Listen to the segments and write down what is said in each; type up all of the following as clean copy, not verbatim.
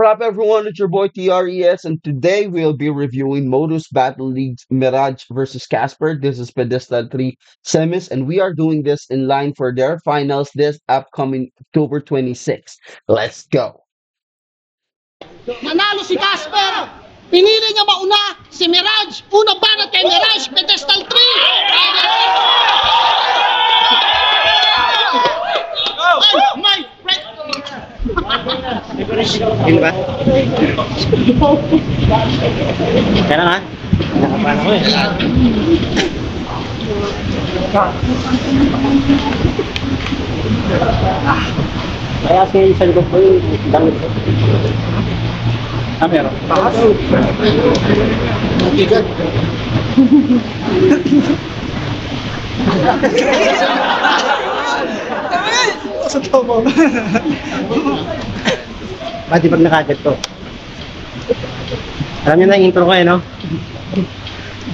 What up, everyone? It's your boy TRES, and today we'll be reviewing Modus Battle League's Mirage versus Casper. This is Pedestal 3 semis, and we are doing this in line for their finals this upcoming October 26th. Let's go. Nanalo si Casper. Pinili niya mauna si Mirage. Una banat kay Mirage, Pedestal 3. Oh, my friend. Yun ba? Kaya nga. Nakapala ko eh. Kaya siya sa likod ko yung damit ko. Meron. Takas? Nagigat. Sa tomo. Pati pag nakagat to. Alam niyo na yung intro ko eh, no?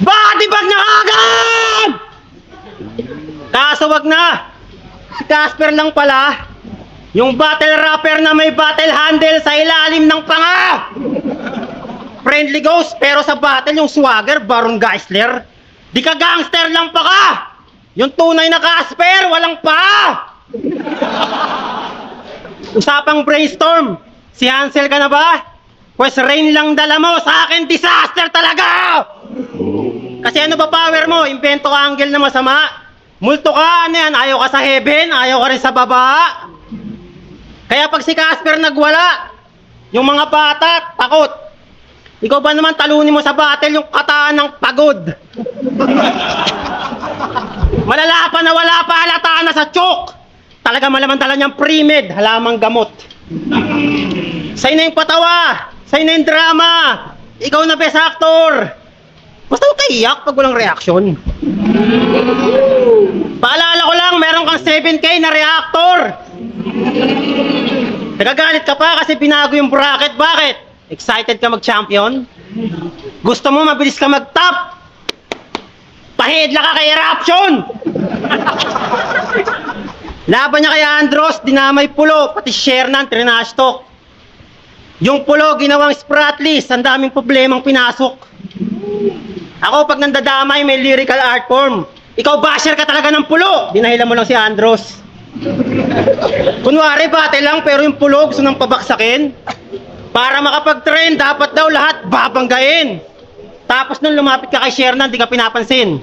Pati pag nakagat! Kaso wag na! Si Casper lang pala. Yung battle rapper na may battle handle sa ilalim ng panga! Friendly ghost, pero sa battle yung swagger, Baron Geisler. Di ka gangster lang pa ka! Yung tunay na Casper, walang pa! Usapang brainstorm, si Hansel ka na ba? Pues rain lang dala mo, sa akin disaster talaga! Kasi ano ba power mo? Invento ka angle na masama? Multo ka, ano yan? Ayaw ka sa heaven, ayaw ka rin sa baba. Kaya pag si Casper nagwala, yung mga bata, takot. Ikaw ba naman talunin mo sa battle yung kataan ng pagod? Malala pa na wala pa halata na sa chok. Talaga malamantala niyang pre-med, halamang gamot. Sa'yo na yung patawa, sa'yo na yung drama. Ikaw na best actor. Basta huwag ka iyak pag walang reaction. Paalala ko lang, meron kang 7K na reactor. Nagagalit ka pa kasi binago yung bracket. Bakit? Excited ka mag-champion? Gusto mo mabilis ka mag-top? Pahidla ka kay Eruption! Laban niya kay Andros, dinamay pulo, pati Shernan, trinash talk. Yung pulo, ginawang spratlist, ang daming problemang pinasok. Ako, pag nandadamay, may lyrical art form. Ikaw, basher ka talaga ng pulo. Dinahilan mo lang si Andros. Kunwari, bate lang, pero yung pulo, gusto nang pabaksakin. Para makapag-train, dapat daw lahat babanggain. Tapos nung lumapit ka kay Shernan, di ka pinapansin.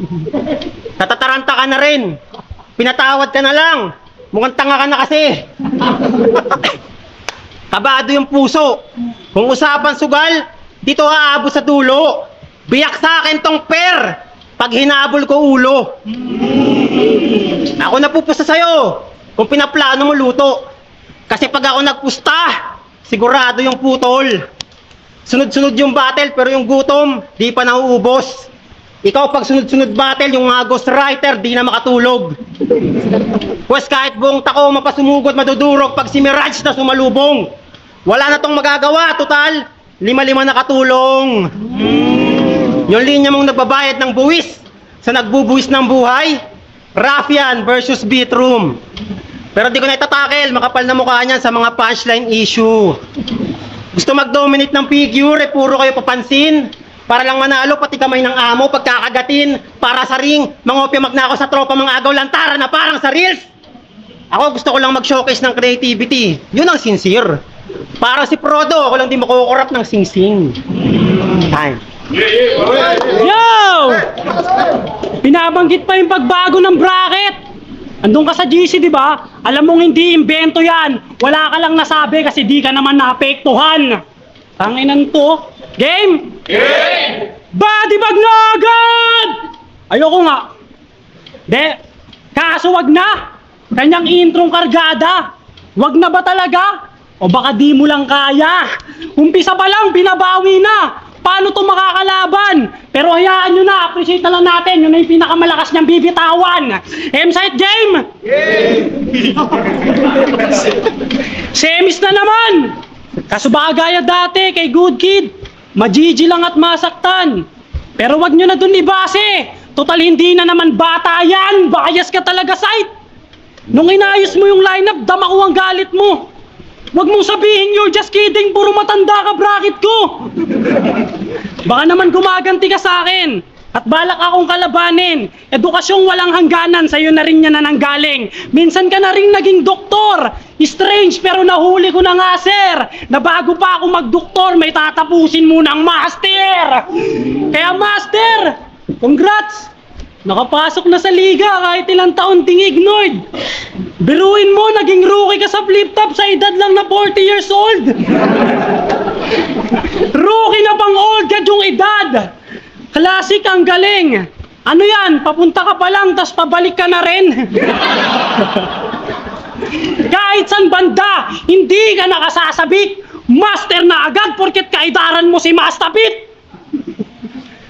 Natataranta ka na rin. Pinatawad ka na lang. Mukhang tanga ka na kasi. Kabado yung puso. Kung usapan sugal, dito aabot sa dulo. Biyak sa akin tong per. Pag hinabol ko ulo. Ako napupusta sa'yo. Kung pinaplano mo luto. Kasi pag ako nagpusta, sigurado yung putol. Sunod-sunod yung battle pero yung gutom, di pa nauubos. Ikaw pag sunod-sunod battle, yung mga ghostwriter, di na makatulog. Pues kahit buong tako mapasumugod, madudurog pag si Mirage na sumalubong. Wala na tong magagawa, total, 5-5 na katulong. Yung linya mong nagbabayad ng buwis sa nagbubuwis ng buhay, Raffian versus Beatroom. Pero di ko na itatakel, makapal na mukha niyan sa mga punchline issue. Gusto mag-dominate ng figure, eh puro kayo papansin. Para lang manalo, pati kamay ng amo, pagkakagatin. Para sa ring, mangopya magnako sa tropa, mga agaw lantara na parang sa reels. Ako gusto ko lang mag-showcase ng creativity. Yun ang sincere. Para si Frodo, ako lang di makukurap ng sing-sing. Time. Yo! Binabanggit pa yung pagbago ng bracket. Andun ka sa GC, di ba? Alam mong hindi imbento yan. Wala ka lang nasabi kasi di ka naman naapektuhan. Tanginan to. Game? Game! Body bag na agad! Ayoko nga. Kaso wag na. Kanyang introng kargada. Wag na ba talaga? O baka di mo lang kaya. Umpisa pa lang, binabawi na. Paano to makakalaban? Pero hayaan nyo na, appreciate na lang natin. Yun na yung pinakamalakas niyang bibitawan. M-site game! Semis na naman! Kaso baka gaya dati kay Good Kid. Majiji lang at masaktan. Pero wag nyo na dun ibase. Total hindi na naman bata yan. Bias ka talaga, site. Nung inayos mo yung lineup, dama ko ang galit mo. Wag mong sabihin you're just kidding, puro matanda ka bracket ko. Baka naman gumaganti ka sa akin. At balak akong kalabanin. Edukasyong walang hangganan, sa'yo na rin yan na nanggaling. Minsan ka na rin naging doktor. Strange pero nahuli ko na nga sir, na bago pa ako magdoktor may tatapusin muna ang master. Kaya master, congrats! Nakapasok na sa liga kahit ilang taon ding ignored. Biruin mo, naging rookie ka sa flip-top sa edad lang na 40 years old. Rookie na bang old ka yung edad? Classic ang galing. Ano yan? Papunta ka pa lang, tas pabalik ka na rin. Kahit san banda, hindi ka nakasasabik. Master na agad porket kaidaran mo si Mastapit.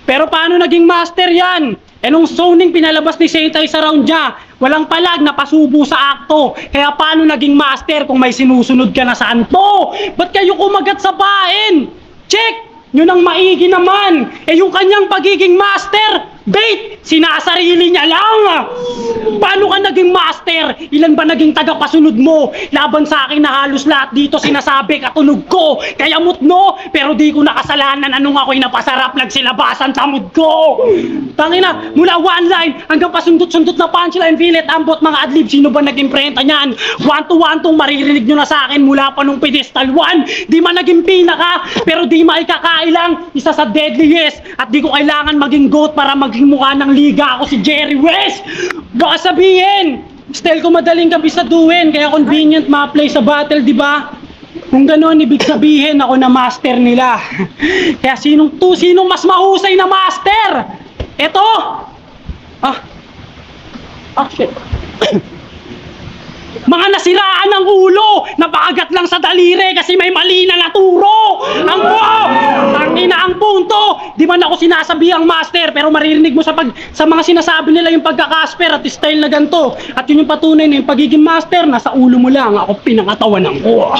Pero paano naging master yan? Eh nung zoning pinalabas ni Sentay sa round niya, walang palag na pasubo sa akto. Kaya paano naging master kung may sinusunod ka na sa anto? Ba't kayo kumagat sa pain? Check! Yun ang maigi naman. Eh yung kanyang pagiging master, bait, sinasarili niya lang. Paano ka naging master? Ilan ba naging tagapasunod mo? Laban sa akin na halos lahat dito sinasabi katunog ko. Kaya mutno, pero di ko nakasalanan anong ako'y napasarap nagsilabasan tamod ko. Tangina, mula one line hanggang pasundot-sundot na punchline, filet, ambot, mga adlib, sino ba naging prenta niyan? One to one tong maririnig nyo na sa akin mula pa nung pedestal 1. Di man naging pinaka, pero di maikakailang, isa sa deadliest. At di ko kailangan maging GOAT para maging mukha ng liga ako si Jerry West. Baka sabihin, style ko madaling kabisaduhin, kaya convenient ma-play sa battle, di ba? Kung gano'n, ibig sabihin ako na master nila. Kaya sinong mas mahusay na master? Eto! Shit. Mga nasiraan ng ulo, napakagat lang sa daliri kasi may mali na naturo. Ang ina ang punto. Di man ako sinasabi ang master, pero maririnig mo sa mga sinasabi nila yung pagkakasper at style na ganito. At yun yung patunay na yung pagiging master, nasa ulo mo lang, ako pinakatawanan ko.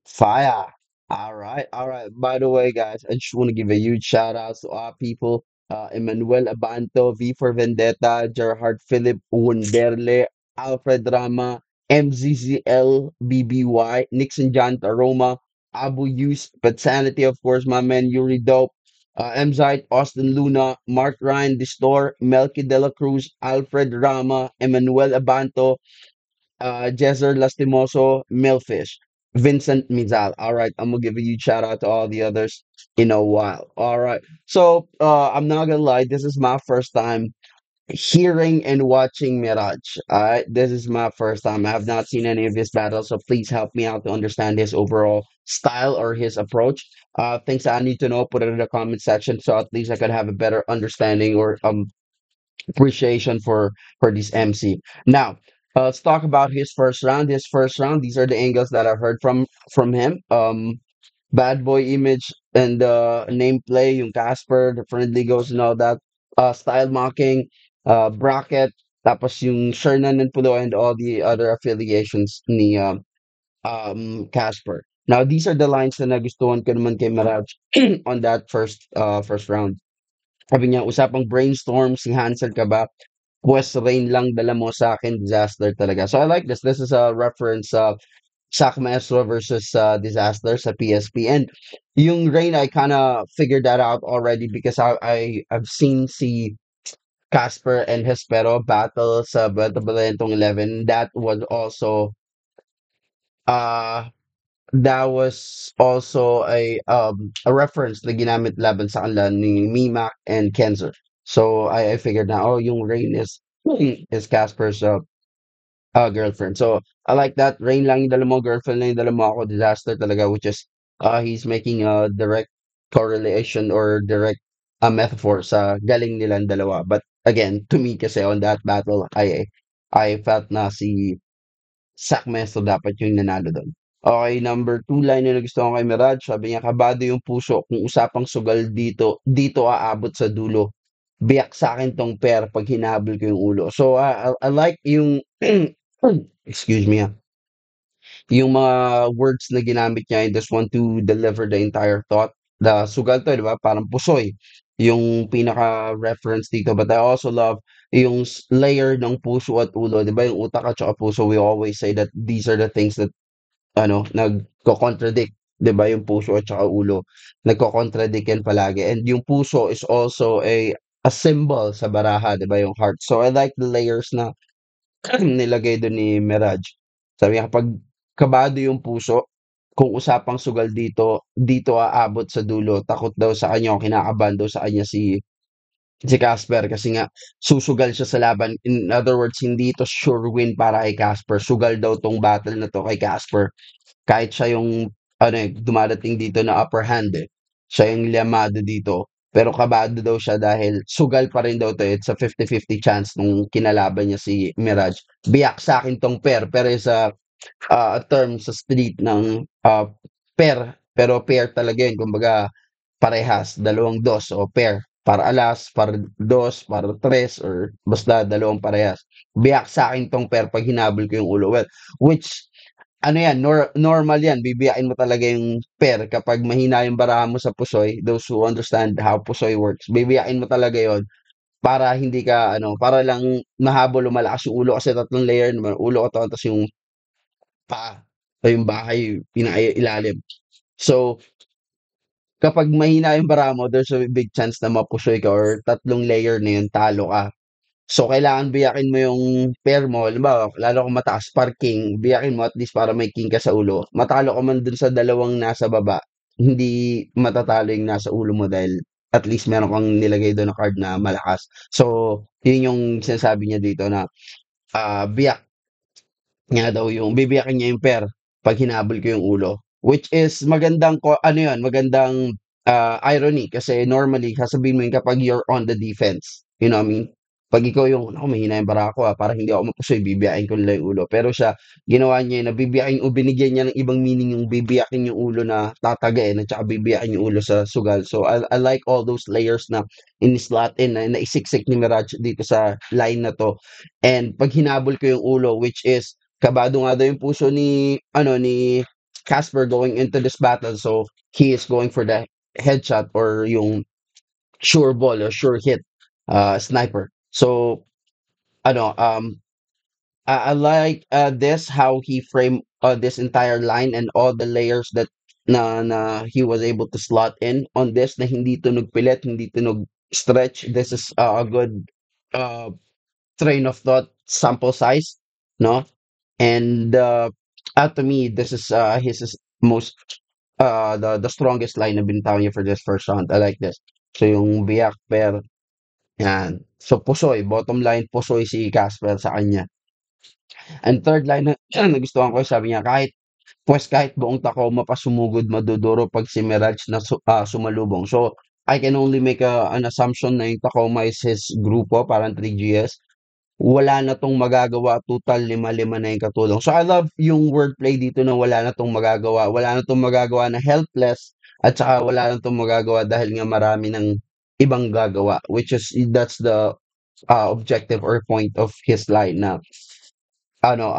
Fire. All right, all right. By the way, guys, I just want to give a huge shout out to our people. Emmanuel Abanto, V for Vendetta, Gerhard Philip Wunderle, Alfred Rama, MZZL, BBY, Nixon John Aroma, Abu Yus, Patsanity, of course, my man Yuri Dope, Mzite, Austin Luna, Mark Ryan, Distor, Melky De La Cruz, Alfred Rama, Emmanuel Abanto, Jezer Lastimoso, Milfish, Vincent Mizal. All right, I'm gonna give a huge shout out to all the others in a while. All right, so I'm not gonna lie, this is my first time hearing and watching Miraj. All right, this is my first time. I have not seen any of his battles, so please help me out to understand his overall style or his approach. Things I need to know, put it in the comment section so at least I could have a better understanding or appreciation for this MC. Now, let's talk about his first round. His first round. These are the angles that I've heard from him. Bad boy image and name play, yung Casper, the friendly ghost and all that. Style mocking, bracket, tapos yung Shernan and Pulo and all the other affiliations ni Casper. Now, these are the lines na nagustuhan ko naman kay Miraj on that first round. Sabi niya, usapang brainstorm, si Hansel ka ba? West Rain lang dala mo sa akin, disaster talaga. So I like this. This is a reference of Sac Maestro versus Disaster sa PSP. And yung Rain, I kind of figured that out already because I've seen si Casper and Hespero battle sa Beto Balentong 11. Uh, that was also a reference na ginamit laban sa kanila ni Mimak and Kenzer. So I figured na yung Rain is Casper's girlfriend. So I like that. Rain lang yung dala mo, girlfriend lang yung dala mo, ako disaster talaga, which is he's making a direct correlation or direct metaphor sa galing nilang dalawa. But again, to me kasi on that battle, I felt na si Sac Mesto dapat yung nanalo doon. Okay, number 2 line na nagustuhan ko kay Miraj. Sabi niya, kabado yung puso. Kung usapang sugal dito aabot sa dulo. Biyak sa akin tong pair pag hinahabol ko yung ulo. So, I like yung, excuse me, yung mga words na ginamit niya. I just want to deliver the entire thought. The sugal to, di ba? Parang pusoy. yung pinaka-reference dito. But I also love yung layer ng puso at ulo. Di ba yung utak at saka puso, we always say that these are the things that nagko-contradict, 'di ba, yung puso at saka ulo, nagko-contradict yan palagi. And yung puso is also a symbol sa baraha, 'di ba, yung heart. So I like the layers na nilagay dun ni Miraj. Sabi niya kapag kabado yung puso, kung usapang sugal dito, dito aabot sa dulo. Takot daw sa kanya o kinakabahan daw sa kanya si Casper kasi nga susugal siya sa laban. In other words, hindi ito sure win para kay Casper. Sugal daw tong battle na to kay Casper. Kahit siya yung dumadating dito na upper hand siya yung liyamado dito. Pero kabado daw siya dahil sugal pa rin daw 'to, it's a 50-50 chance nung kinalaban niya si Miraj. Biyak sa akin 'tong pair, pero is a term sa street ng pair, pero pair talaga yun kumbaga parehas, dalawang dos o pair. Para alas, para dos, para tres, or basta dalawang parehas. Biyak sa akin 'tong pair 'pag hinabol ko yung ulo. Well, which ano yan, normal yan, bibiyakin mo talaga yung pair kapag mahina yung baraha mo sa pusoy, those who understand how pusoy works, bibiyakin mo talaga yon para hindi ka para lang mahabol o malakas yung ulo kasi tatlong layer naman, ulo ko to, tapos yung paa, o yung bahay, pinakailalim. So, kapag mahina yung baraha mo, there's a big chance na mapusoy ka or tatlong layer na yun, talo ka. So, kailangan biyakin mo yung pair mo. Halimbawa, lalo kung mataas, parking, biyakin mo at least para may king ka sa ulo. Matalo ka man dun sa dalawang nasa baba, hindi matatalo yung nasa ulo mo dahil at least meron kang nilagay doon na card na malakas. So, yun yung sinasabi niya dito na biyak nga daw yung bibiyakin niya yung pair 'pag hinabol ko yung ulo. Which is magandang magandang, irony kasi normally sasabihin mo yun kapag you're on the defense, you know what I mean? 'Pag ikaw yung, "Naku, mahina yung bara ko, parang hindi ako mapusoy, bibiyakin ko lang yung ulo." Pero siya, ginawa niya yun na bibiyakin o binigyan niya ng ibang meaning yung bibiyakin yung ulo na tatagain at saka bibiyakin yung ulo sa sugal. So, I like all those layers na ini-slot in na naisiksik ni Miraj dito sa line na 'to. And 'pag hinabol ko yung ulo, which is kabado nga daw yung puso ni Casper going into this battle. So he is going for the headshot or yung sure ball or sure hit sniper. So ano I like this how he framed this entire line and all the layers that na he was able to slot in on this na hindi tunog pilit, hindi tunog stretch. This is a good uh, train of thought sample size, no? And to me, this is his most the strongest line na binitaw niya for this first round. I like this. So yung biyak per yan. So pusoy, bottom line pusoy si Casper sa kanya. And third line na nagustuhan ko, sabi niya kahit buong Tacoma pa sumugod maduduro pag si Mirage na sumalubong. So I can only make an assumption na yung Tacoma is his grupo, parang 3GS. Wala na 'tong magagawa, total lima-lima na yung katulong. So I love yung wordplay dito na wala na 'tong magagawa na helpless at saka wala na 'tong magagawa dahil nga marami ng ibang gagawa, which is that's the objective or point of his line na ano,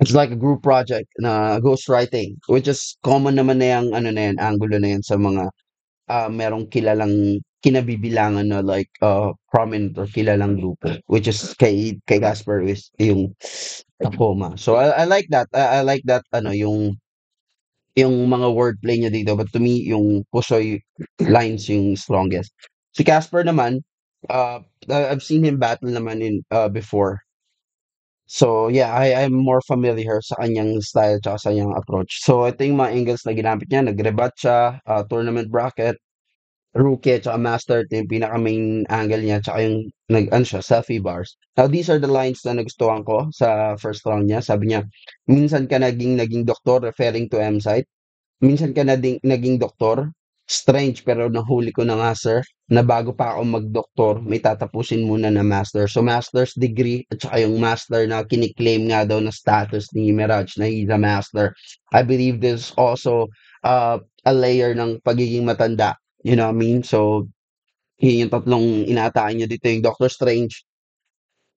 it's like a group project na ghostwriting, which is common naman na yang anggulo na yan sa mga merong kilalang kinabibilangan na like prominent or kilalang grupo, which is kay Gasper is yung Tacoma. So I like that. I like that yung mga wordplay niya dito, but to me yung Pusoy lines yung strongest. Si Casper naman, I've seen him battle naman in before. So yeah, I'm more familiar sa kanyang style tsaka sa kanyang approach. So ito yung mga angles na ginamit niya, nag-rebat siya, tournament bracket, rookie at saka master, ito yung pinaka-main angle niya, tsaka yung selfie bars. Now, these are the lines na nagustuhan ko sa first round niya. Sabi niya, minsan ka naging doktor, referring to M-Site. Minsan ka naging doktor, strange pero nahuli ko na nga sir, na bago pa ako mag-doktor, may tatapusin muna na master. So, master's degree at saka yung master na kiniklaim nga daw na status ni Miraj na he's a master. I believe this also a layer ng pagiging matanda. You know what I mean? So, yun yung tatlong inaatake niya dito, yung Doctor Strange,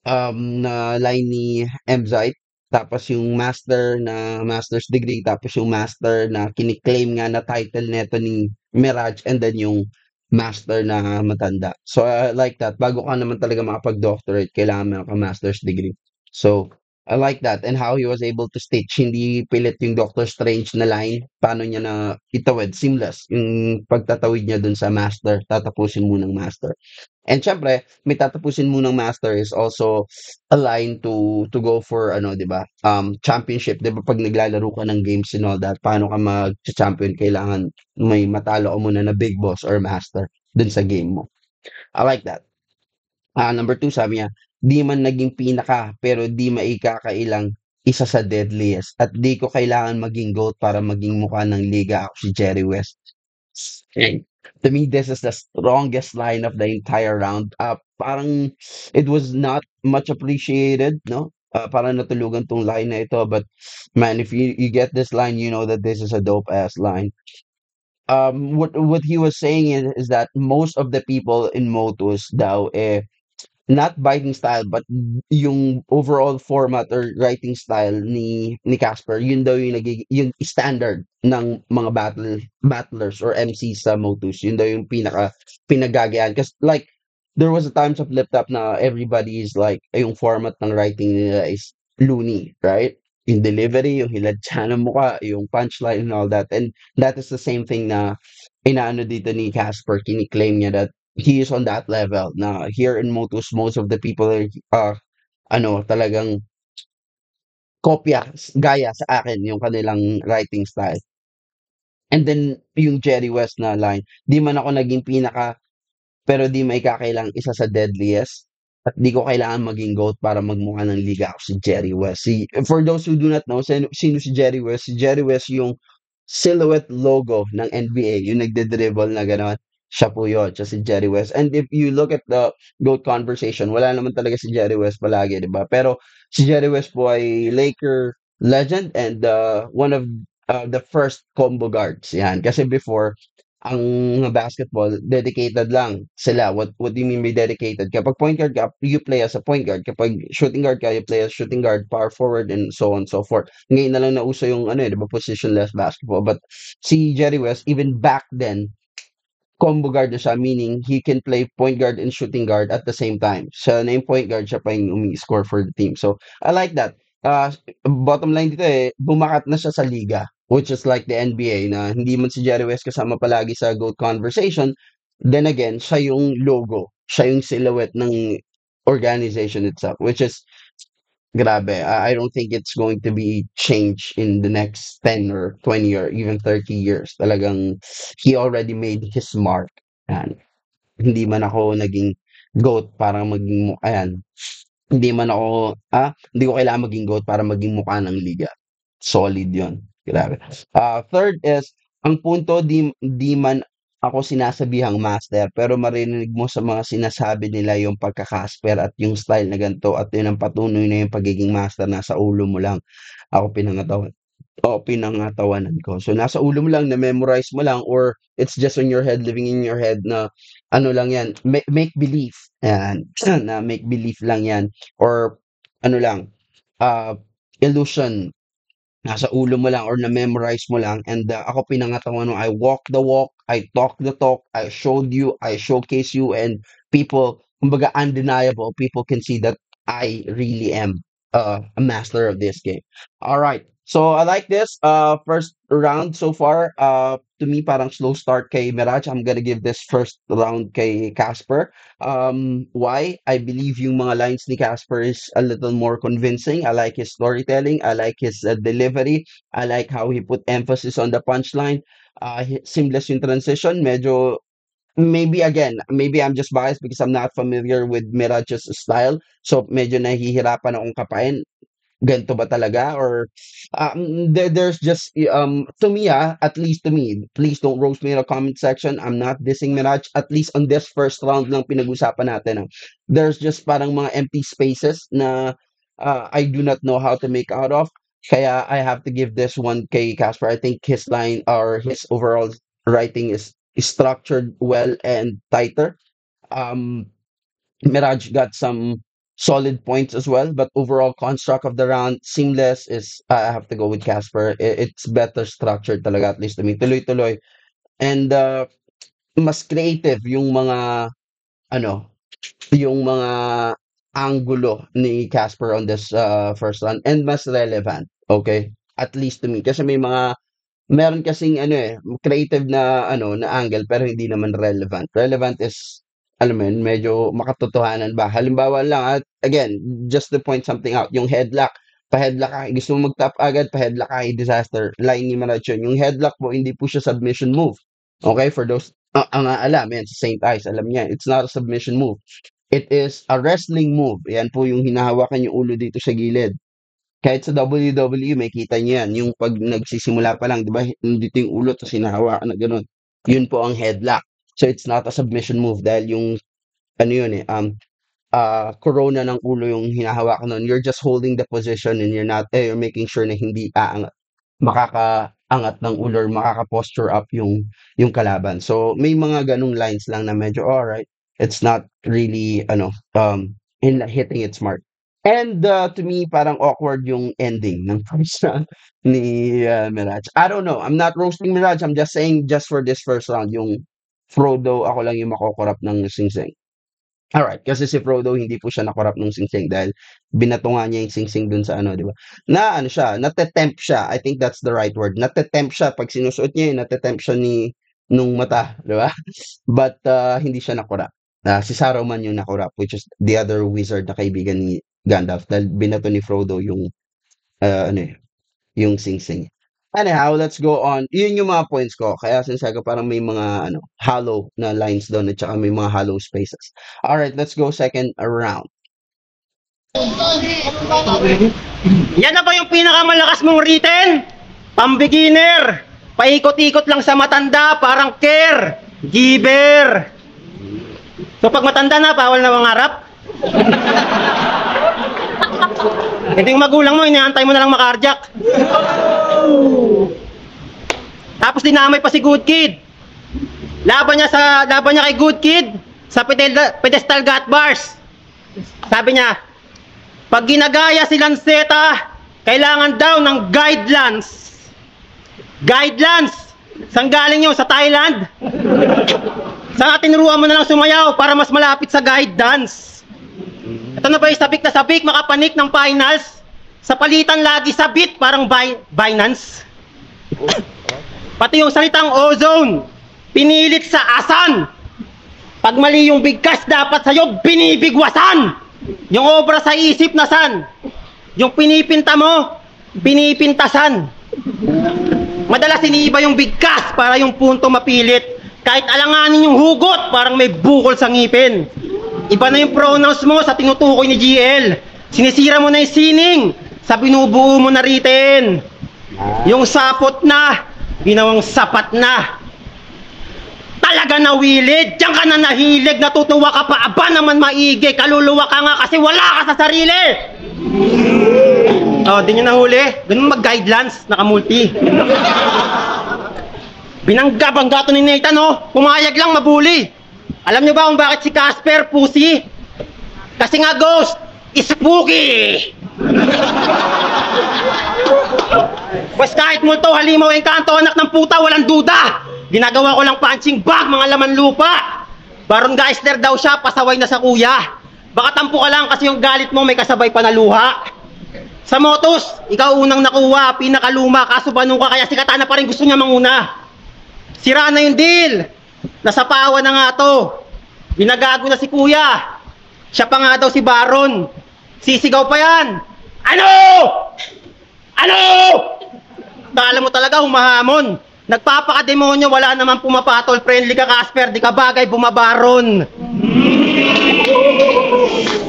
na line ni Mzite, tapos yung master's degree, tapos yung master na kiniklaim nga na title neto ni Miraj, and then yung master na matanda. So I like that. Bago ka naman talaga makapag-doctorate, kailangan meron ka master's degree. So I like that and how he was able to stitch, hindi pilit yung Doctor Strange na line, paano niya na itawid, seamless, yung pagtatawid niya dun sa master, tatapusin munang master. And syempre, may tatapusin munang master is also a line to go for ano, 'di ba? Championship, 'di ba pag naglalaro ka ng games and all that, paano ka mag-champion kailangan may matalo ka muna na big boss or master dun sa game mo. I like that. Number two, sabi niya, di man naging pinaka, pero di maikakailang isa sa deadliest. At di ko kailangan maging GOAT para maging mukha ng liga ako si Jerry West. And to me, this is the strongest line of the entire round. Parang it was not much appreciated, no? Parang natulugan tong line na ito. But man, if you get this line, you know that this is a dope ass line. What he was saying is that most of the people in Motus daw not biting style but yung overall format or writing style ni Casper, yun daw yung yung standard ng mga battlers or MCs sa Motus. Yun daw yung pinagagayaan kasi like there was a time sa Flip Top na everybody is like yung format ng writing nila is loony, right? Yung delivery, yung hilad siya ng mukha, yung punchline and all that. And that is the same thing na inaano dito ni Casper, kini-claim niya that he is on that level na here in Motus, most of the people are ano, talagang kopya, gaya sa akin yung kanilang writing style. And then yung Jerry West na line, di man ako naging pinaka, pero di maikakailang isa sa deadliest. At di ko kailangan maging GOAT para magmukha ng liga ako si Jerry West. For those who do not know, sino si Jerry West? Si Jerry West yung silhouette logo ng NBA, yung nagde-dribble na gano'n, siya po yun, siya si Jerry West. And if you look at the GOAT conversation, wala naman talaga si Jerry West palagi, di ba? Pero si Jerry West po ay Laker legend and one of the first combo guards. Yan. Kasi before, ang basketball, dedicated lang sila. What do you mean by dedicated? Kapag point guard ka, you play as a point guard. Kapag shooting guard ka, you play as shooting guard, power forward, and so on and so forth. Ngayon na lang nauso yung ano, di ba, positionless basketball. But si Jerry West, even back then, combo guard na siya, meaning he can play point guard and shooting guard at the same time. Siya na yung point guard, siya pa yung umi-score for the team. So, I like that. Bottom line dito bumakat na siya sa liga, which is like the NBA na hindi man si Jerry West kasama palagi sa GOAT conversation. Then again, siya yung logo, siya yung silhouette ng organization itself, which is grabe. I don't think it's going to be changed in the next 10 or 20 or even 30 years. Talagang he already made his mark. Yan. Hindi man ako naging GOAT para maging ayan. Hindi ko kailangan maging GOAT para maging mukha ng liga. Solid 'yon. Grabe. Third is ang punto di man ako sinasabihang master pero marinig mo sa mga sinasabi nila yung pagka-Casper at yung style na ganito at yun ang patunay na yung pagiging master nasa ulo mo lang. Ako pinangatawanan ko. So nasa ulo mo lang, na-memorize mo lang or it's just on your head, living in your head na ano lang yan, make believe. Yan. Na make believe lang yan or ano lang, uh, illusion nasa ulo mo lang or na-memorize mo lang and ako pinangatawan mo, I walk the walk, I talk the talk, I showed you, I showcase you and people, kumbaga undeniable, people can see that I really am a master of this game. All right. So I like this first round so far. To me parang slow start kay Mirage. I'm gonna give this first round kay Casper. Why? I believe yung mga lines ni Casper is a little more convincing. I like his storytelling. I like his delivery. I like how he put emphasis on the punchline. Seamless yung transition. Medyo, maybe again, maybe I'm just biased because I'm not familiar with Mirage's style. So medyo nahihirapan akong kapain ganito ba talaga or there's just to me at least to me, please don't roast me in the comment section. I'm not dissing Mirage, at least on this first round lang pinag-usapan natin. There's just parang mga empty spaces na I do not know how to make out of, kaya I have to give this one kay Casper. I think his line or his overall writing is structured well and tighter. um Mirage got some solid points as well, but overall construct of the round, seamless is I have to go with Casper. It's better structured talaga, at least to me. Tuloy-tuloy. And mas creative yung mga ano, yung mga anggulo ni Casper on this first run and mas relevant, okay? At least to me kasi meron kasing ano eh, creative na ano na angle pero hindi naman relevant. Relevant is alam mo yun, medyo makatotohanan ba. Halimbawa lang at again, just to point something out, yung headlock, pa-headlock ka, gusto mo mag-tap agad, pa-headlock ka, disaster. Line ni Mirage yun. Yung headlock mo, hindi po siya submission move. Okay, for those ang alam yan, sa Saint Ice, alam niya, it's not a submission move. It is a wrestling move. Yan po yung hinahawakan yung ulo dito sa gilid. Kahit sa WWE, may kita niyo yan. Yung pag nagsisimula pa lang, di ba? Dito yung ulo, tapos hinahawakan na gano'n. Yun po ang headlock. So, it's not a submission move dahil yung, ano yun eh, corona ng ulo yung hinahawakan nun. You're just holding the position and you're making sure na hindi makakaangat ng ulo or makaka-posture up yung kalaban. So, may mga ganung lines lang na medyo, alright, it's not really, in hitting its mark. And to me, parang awkward yung ending ng first round ni Mirage. I don't know. I'm not roasting Mirage. I'm just saying just for this first round, yung Frodo, ako lang yung makokorap ng Sing Sing. Alright, kasi si Frodo hindi po siya nakorap ng Sing Sing dahil binatungan niya yung Sing Sing dun sa ano, di ba? Natetempt siya. I think that's the right word. Natetempt siya. Pag sinusuot niya yun, natetempt siya nung mata, di ba? But hindi siya nakorap. Si Saruman yung nakorap, which is the other wizard na kaibigan ni Gandalf dahil binato ni Frodo yung yung Sing Sing. Anyhow, let's go on. Yun yung mga points ko. Kaya sinasabi ko parang may mga hollow na lines doon at saka may mga hollow spaces. Alright, let's go second round. Yan na ba yung pinakamalakas mong written? Pang-beginner. Paikot-ikot lang sa matanda, parang care. Giver. So pag matanda na, bawal na mangarap? Hindi yung magulang mo, inaantay mo na lang makarjak. Tapos dinamay pa si Good Kid. Laban niya kay Good Kid sa pedestal gat bars. Sabi niya, pag ginagaya si Lanceta, kailangan daw ng guidelines. Guidelines? Saan galing yun? Sa Thailand? Saan tinuruan mo na lang sumayaw para mas malapit sa guide dance? Ito na ba yung sabik na sabik, makapanik ng finals? Sa palitan lagi sabit, parang Binance. Pati yung salitang ozone, pinilit sa asan. Pag mali yung bigkas, dapat sa'yo binibigwasan. Yung obra sa isip na san. Yung pinipinta mo, pinipintasan. Madalas iniiba yung bigkas para yung punto mapilit. Kahit alanganin yung hugot, parang may bukol sa ngipin. Iba na yung pronouns mo sa tinutukoy ni GL. Sinisira mo na yung sining sa binubuo mo na written. Yung sapot na, ginawang sapat na. Talaga nawilid, diyan ka na nahilig, natutuwa ka pa, aba naman maigi, kaluluwa ka nga kasi wala ka sa sarili. Oh, di nyo nahuli, ganun mag-guidelines, nakamulti. Binangga-bangga to ni Nathan, oh, pumayag lang mabuli. Alam nyo ba kung bakit si Casper pussy? Kasi nga ghost, spooky. Pues kahit multo, halimaw, engkanto, anak ng puta, walang duda. Ginagawa ko lang punching bag, mga laman lupa. Baron Geisler daw siya, pasaway na sa kuya. Baka tampo ka lang kasi yung galit mo may kasabay pa na luha. Sa Motos, ikaw unang nakuha, pinakaluma, kaso banong ka kaya si Katana pa rin gusto niya manguna. Sira na yung deal. Nasapawan na nga to. Binagago na si kuya. Siya pa nga daw si Baron. Sisigaw pa yan. Ano? Ano? Kala mo talaga humahamon. Nagpapakademonyo, wala naman pumapatol. Friendly ka, Casper, di ka bagay, bumabaron.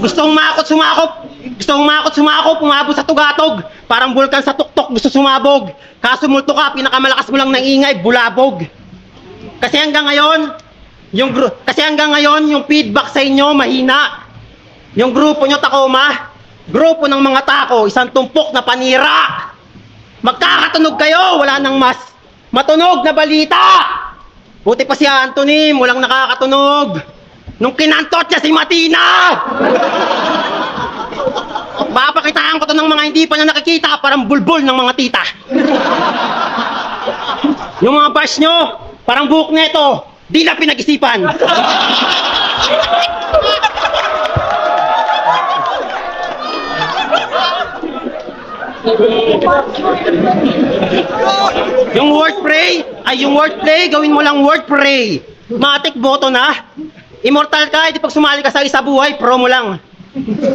Gustong makot, sumakop, umabot sa tugatog. Parang bulkan sa tuktok, gusto sumabog. Kaso multo ka, pinakamalakas mo lang ng ingay, bulabog. Kasi hanggang ngayon, yung feedback sa inyo, mahina. Yung grupo nyo, Tacoma, grupo ng mga tako, isang tumpok na panira. Magkakatunog kayo, wala nang mas matunog na balita. Buti pa si Anthony, walang nakakatunog. Nung kinantot niya si Matina. Papakitaan ko to ng mga hindi pa na nakikita, parang bulbul ng mga tita. Yung mga bars nyo, parang buhok neto, Di na pinag-isipan. Yung word pray, yung word play, gawin mo lang word pray. Matik boto na. Immortal ka, di pag sumali ka sa isa buhay, promo lang.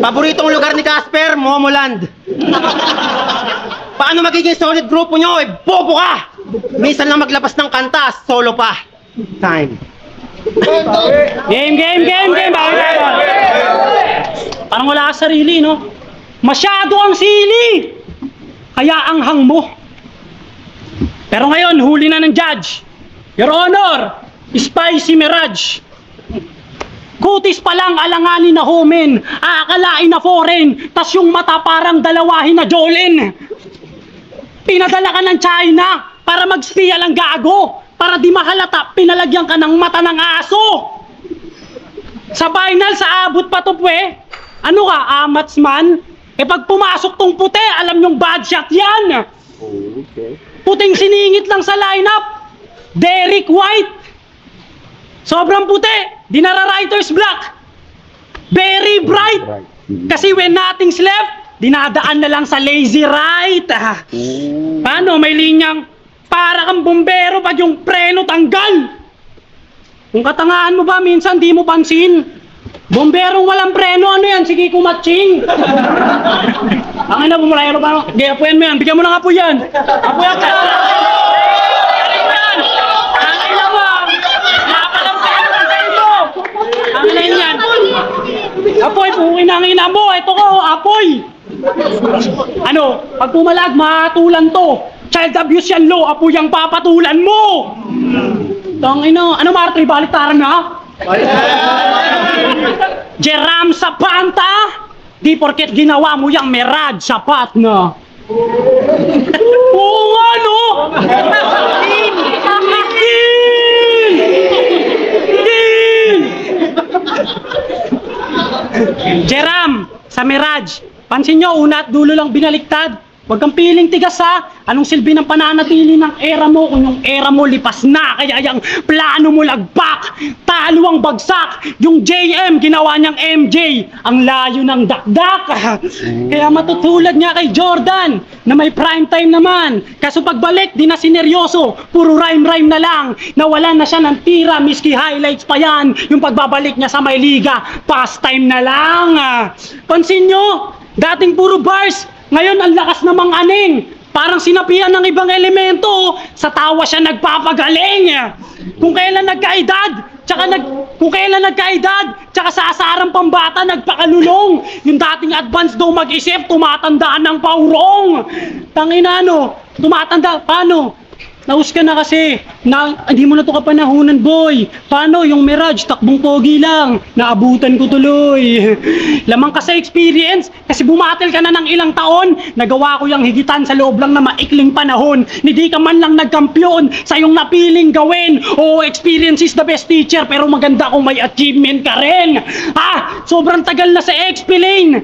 Paboritong lugar ni Casper, Momoland. Paano magiging solid grupo nyo? Bobo ka! Minsan lang maglabas ng kanta, solo pa. Time. Game. Parang wala ka sarili, no? Masyado ang sili! Kaya ang hang mo. Pero ngayon, huli na ng judge. Your Honor, Spicy Mirage. Kutis pa lang alanganin na homen, aakalain na foreign, tas yung mata parang dalawahin na Jolin. Pinadala ka ng China para magspiya lang gago, para di mahalata pinalagyan ka ng mata ng aso. Sa final, sa abot pa to pwe, ano ka, amats man? Eh pag pumasok tong puti, alam nyong bad shot yan. Okay. Puting siningit lang sa lineup, Derek White. Sobrang puti, dinara writer's block. Very bright. Kasi when nothing's left, dinadaan na lang sa lazy right. Paano? May linyang para kang bumbero pag yung preno tanggal. Kung katangahan mo ba, minsan di mo pansin. Bomberong walang preno, ano yan? Sige, kumatsing. Ang ina, bumulayo ba? Hindi, apuyan mo yan. Bigyan mo ng apo yan. Apuyan ka. Ang ina mo. Nakapalang preno ka sa ito. Ang ina yan. Apoy, puhuin ang ina mo. Ito ko, apoy. Ano, pag pumalag, mahatulan to. Child abuse yan, lo. Apoy ang papatulan mo. Tangina, ano Martri, baliktaran na? Jeram sa panta, di porket ginawa mo yung Mirage sapat na. Oo nga no. Jeram sa Mirage, pansin nyo, una at dulo lang binaliktad. Huwag kang piling tigas ha. Anong silbi ng pananatili ng era mo kung yung era mo lipas na? Kaya yung plano mo lagbak, talo ang bagsak. Yung JM ginawa niyang MJ. Ang layo ng dakdak. Kaya matutulad niya kay Jordan na may prime time naman. Kaso pagbalik, di na sineryoso. Puro rhyme-rhyme na lang. Nawalan na siya ng tira, miski highlights pa yan. Yung pagbabalik niya sa may liga, pastime na lang. Pansin nyo, dating puro bars, ngayon ang lakas namang aning. Parang sinapian ng ibang elemento. Sa tawa siya nagpapagaling. Kung kailan nagkaedad, tsaka sa asarang pambata nagpakalulong. Yung dating advance daw mag-isip, tumatandaan ng paurong. Tangina no, tumatanda, paano? Naus ka na kasi, hindi mo na to kapanahunan boy. Paano yung Mirage, takbong pogi lang, naabutan ko tuloy. Lamang ka sa experience, kasi bumatel ka na ng ilang taon, nagawa ko yung higitan sa loob lang na maikling panahon. Hindi ka man lang nagkampiyon sa yung napiling gawin. Oo, experience is the best teacher, pero maganda kung may achievement ka rin. Sobrang tagal na sa XP-Lane.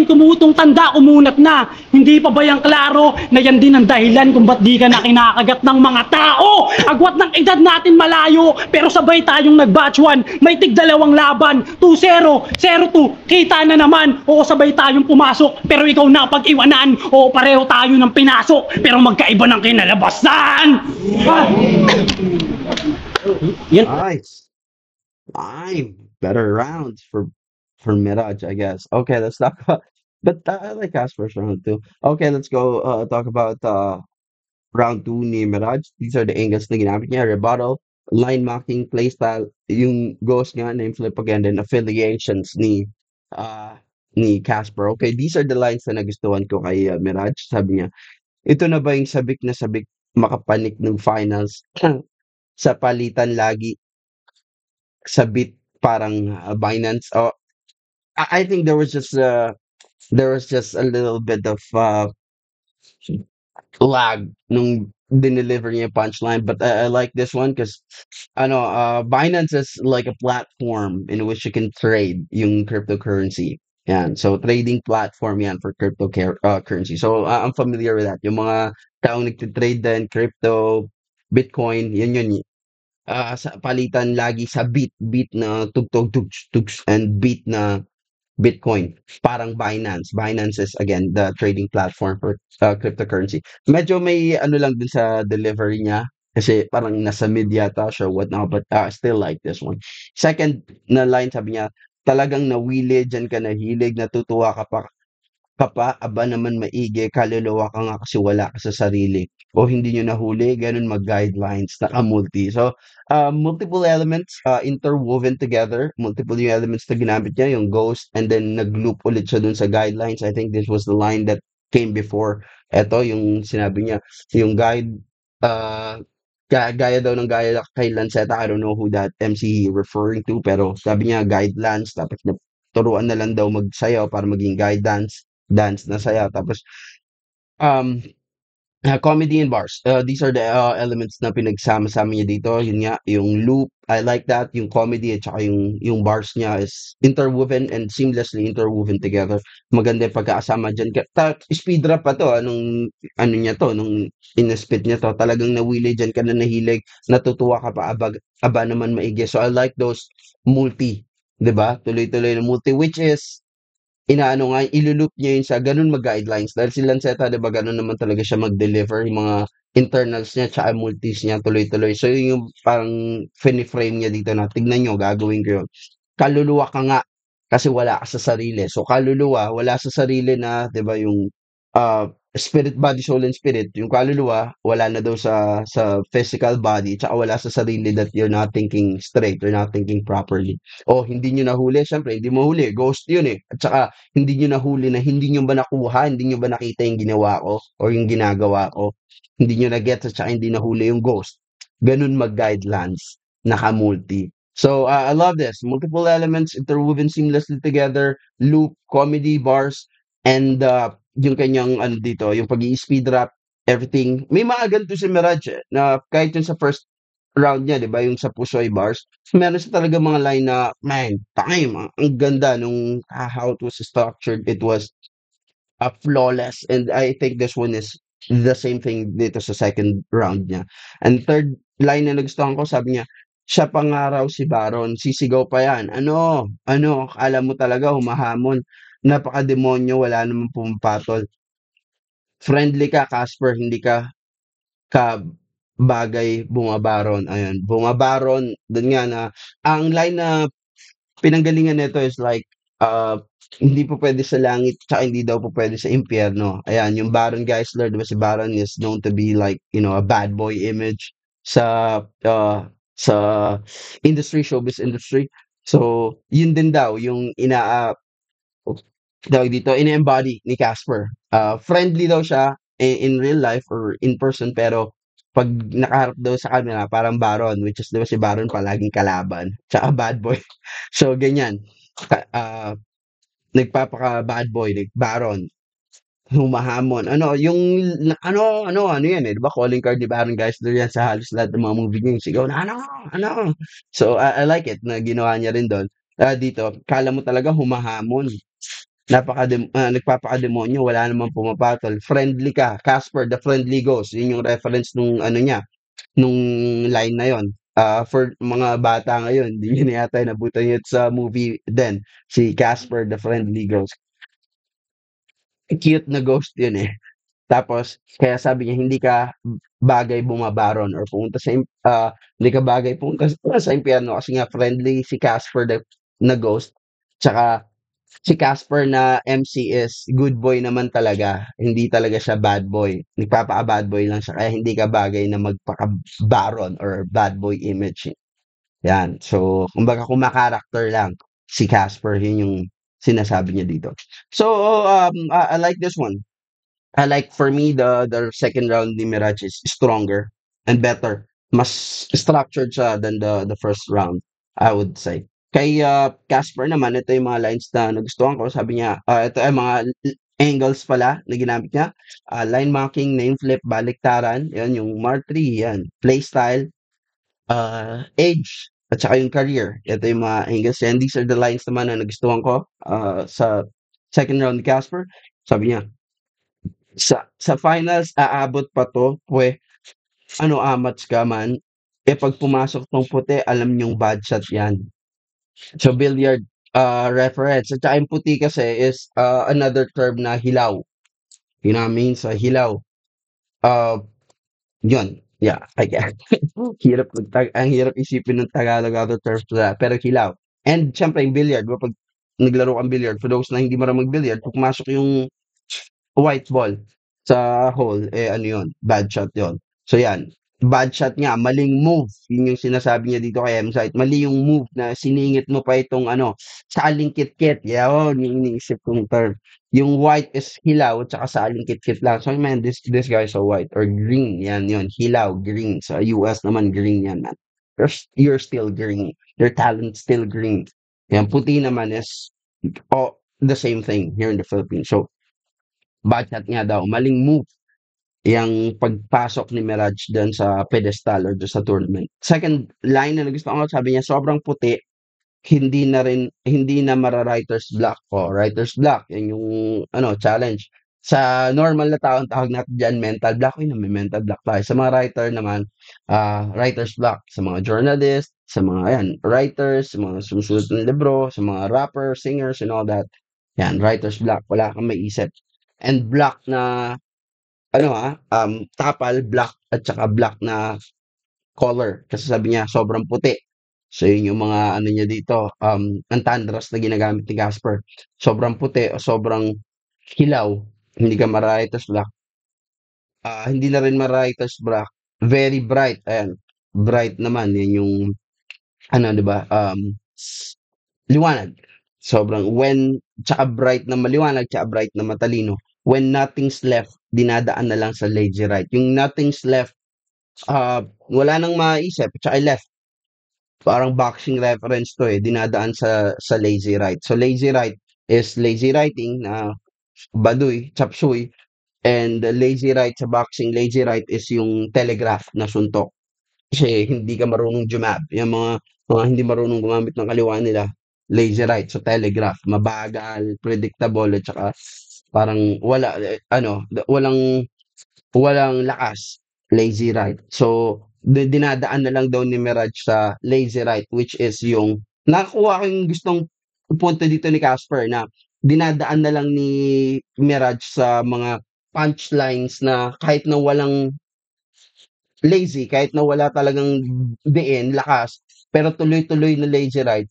Kumutong tanda, kumunat na. Hindi pa ba yung klaro na yan din ang dahilan kung ba't di ka na kinakagat ng mga tao? Agwat ng edad natin malayo, pero sabay tayong nag-batch 1. May tig dalawang laban, 2-0, 0-2, kita na naman. Oo, sabay tayong pumasok, pero ikaw na pag-iwanan. Oo, pareho tayo ng pinasok, pero magkaiba ng kinalabasan. Yan. Nice. Fine. Better rounds for Mirage, I guess. Okay, let's talk about. But I like Casper's round too. Okay, let's go talk about round 2 ni Mirage. These are the angles na ginamit niya. Rebuttal, line marking, playstyle, yung ghost nga, name flip again, then affiliations ni Casper. Okay, these are the lines na nagustuhan ko kay Mirage. Sabi niya, ito na ba yung sabik na sabik makapanik ng finals? Sa palitan lagi, sabit parang Binance. Oh, I think there was just a little bit of lag nung dineliver niya yung punchline, but I like this one because Binance is like a platform in which you can trade yung cryptocurrency. Yan. So trading platform yan for currency. So I'm familiar with that. Yung mga taong nagtitrade din crypto, Bitcoin, yun. sa palitan lagi sa beat na tugtog, tugs, tugs, and beat na Bitcoin, parang Binance. Binance is again the trading platform for cryptocurrency. Medyo may ano lang din sa delivery niya kasi parang nasa mid yata siya whatnot, but still like this one. Second na line sabi niya, talagang nawili, diyan ka nahilig, natutuwa ka pa, aba naman maigi, kaluluwa ka nga kasi wala ka sa sarili. O hindi nyo nahuli, ganun mag-guidelines, naka-multi. So, multiple elements interwoven together, multiple yung elements na ginamit niya, yung ghost, and then nag-loop ulit siya dun sa guidelines. I think this was the line that came before. Eto, yung sinabi niya, yung guide, uh, gaya daw ng gaya kay Lanceta, I don't know who that MC referring to, pero sabi niya, guide Lance, tapos turuan na lang daw magsayaw para maging guidance dance na sayaw tapos um comedy and bars. These are the elements na pinagsama-sama niya dito. Yun nga, yung loop, I like that. Yung comedy at saka yung bars niya is interwoven and seamlessly interwoven together. Maganda yung pagkakasama dyan. Speed rap pa to. Anong, ano niya to, nung in-spit niya to. Talagang nawili dyan ka na nahilig. Natutuwa ka pa, aba naman maigi. So I like those multi, 'di ba? Tuloy-tuloy na multi, which is inaano nga, niya yun sa gano'n mag-guidelines dahil si Lanceta 'di ba gano'n naman talaga siya mag-deliver, yung mga internals niya tsaka multis niya tuloy-tuloy. So yun yung parang fini-frame niya dito na, "Tignan niyo gagawin ko yun." Kaluluwa ka nga, kasi wala ka sa sarili. So kaluluwa, wala sa sarili na 'di ba yung, spirit, body, soul, and spirit. Yung kaluluwa, wala na daw sa physical body tsaka wala sa sarili that you're not thinking straight, you're not thinking properly. O hindi niyo nahuli, siyempre hindi mo huli, ghost yun, eh. At saka hindi niyo nahuli na hindi niyo ba nakuha, hindi niyo ba nakita yung ginawa ko or yung ginagawa ko. Hindi niyo na-gets at saka hindi nahuli yung ghost. Ganun mag-guide Lance, naka-multi. So, I love this. Multiple elements interwoven seamlessly together, loop, comedy, bars, and yung kanyang ano dito, yung pag-i-speed rap, everything. May mga ganito si Mirage eh, na kahit yung sa first round niya, 'di ba, yung sa Pusoy Bars, meron siya talaga mga line na, man, time, ang ganda nung how it was structured. It was flawless, and I think this one is the same thing dito sa second round niya. And third line na nagustuhan ko, sabi niya, "Siya pa nga raw si Baron, sisigaw pa yan. Ano, akala mo talaga humahamon. Napakademonyo, wala namang pumapatol. Friendly ka, Casper, hindi ka bagay bumabaron." Ayun, bumabaron, dun nga na, ang line na pinanggalingan nito is like, hindi po pwede sa langit tsaka hindi daw po pwede sa impyerno. Ayan, yung Baron Geisler, 'di ba si Baron is known to be like, a bad boy image sa, sa showbiz industry. So, yun din daw yung tawag dito, ine-embody ni Casper. Friendly daw siya in real life or in person, pero 'pag nakaharap daw sa camera parang Baron, which is 'di ba si Baron palaging kalaban, tsaka bad boy. So ganyan, ka nagpapaka-bad boy, like Baron, humahamon. Ano yung ano yan, eh, 'di ba calling card ni Baron Geisler yan sa halos lahat ng mga movie niya, yung sigaw na, Ano?" So, I like it na ginawa niya rin dun. Dito, akala mo talaga humahamon. Nagpapakademonyo, wala namang pumapatol. Friendly ka, Casper the Friendly Ghost. Yun yung reference nung ano niya, nung line na yon. For mga bata ngayon, hindi niyo na yata inabutan yun sa movie din, si Casper the Friendly Ghost. Cute na ghost yun, eh. Tapos kaya sabi niya hindi ka bagay bumabaron or hindi ka bagay pumunta sa impyerno kasi nga friendly si Casper na ghost. Tsaka si Casper na MC is good boy naman talaga, hindi talaga siya bad boy. Nagpapaka-bad boy lang siya kaya hindi ka bagay na magpaka-baron or bad boy image. Yan. So, kumbaga kumakarakter lang si Casper, yun yung sinasabi niya dito. So, I like this one. I like, for me, the second round ni Mirage is stronger and better. Mas structured siya than the first round, I would say. Kay Casper naman, ito yung mga lines na nagustuhan ko. Sabi niya, ito ay mga angles pala na ginamit niya. Line marking, name flip, baliktaran. Yan, yung Mark 3, yan. Playstyle, age, at saka yung career. Ito yung mga angles. And these are the lines naman na nagustuhan ko sa second round ni Casper. Sabi niya, sa finals aabot pa 'to, ano amats ka man, pag pumasok tong puti, alam niyong bad shot yan. So, billiard reference. At saka yung puti kasi is another term na hilaw. You know what I mean? So, hilaw. Uh, Yun. Yeah, I guess. Ang hirap isipin ng Tagalog other terms to that. Pero hilaw. And syempre, yung billiard. Pag naglaro kang billiard, for those na hindi marunong mag-billiard, pag pumasok yung white ball sa hole, ano yun, bad shot yun. So yan, bad shot nga, maling move. Yun yung sinasabi niya dito kay M-Site. Mali yung move na siningit mo pa itong saling kit-kit. Yun, yung iniisip kong term. Yung white is hilaw, tsaka saling kit-kit lang. So man, this guy is so white or green. Yan, yun. Hilaw, green. Sa US naman, green yan, man. You're still green. Your talent still green. Yan, puti naman is the same thing here in the Philippines. So, bachat nga daw, maling move yang pagpasok ni Mirage dun sa pedestal or dun sa tournament. Second line na nagustuhan ko, sabi niya, sobrang puti, hindi na mara-writer's block. Writer's block, yan yung challenge. Sa normal na tao, ang tawag natin dyan, mental block. May mental block tayo. Sa mga writer naman, writer's block. Sa mga journalist, sa mga writers, sa mga sumusulat ng libro, sa mga rapper, singers, and all that. Yan, writer's block. Wala kang maisip. And black na tapal, black at saka black na color. Kasi sabi niya, sobrang puti. So, yun yung mga niya dito, antandras na ginagamit ni Casper. Sobrang puti o sobrang hilaw, hindi ka ma-writer's block. Hindi na rin ma-writer's block. Very bright, ayan. Bright naman, yun yung, di ba, liwanag. Sobrang tsaka bright na maliwanag, tsaka bright na matalino. When nothing's left, dinadaan na lang sa lazy right. Yung nothing's left, wala nang maisip, tsaka left. Parang boxing reference to dinadaan sa lazy right. So lazy right is lazy writing na baduy, chapsuy, and the lazy right sa boxing, lazy right is yung telegraph na suntok. Kasi hindi ka marunong jumab. Yung mga hindi marunong gumamit ng kaliwa nila, lazy right. So telegraph, mabagal, predictable, at saka parang walang lakas, lazy right. So, dinadaan na lang daw ni Mirage sa lazy right, which is yung nakuha ko yung gustong punto dito ni Casper na dinadaan na lang ni Mirage sa mga punchlines na kahit na walang lazy, kahit na wala talagang diin, lakas, pero tuloy-tuloy na lazy right,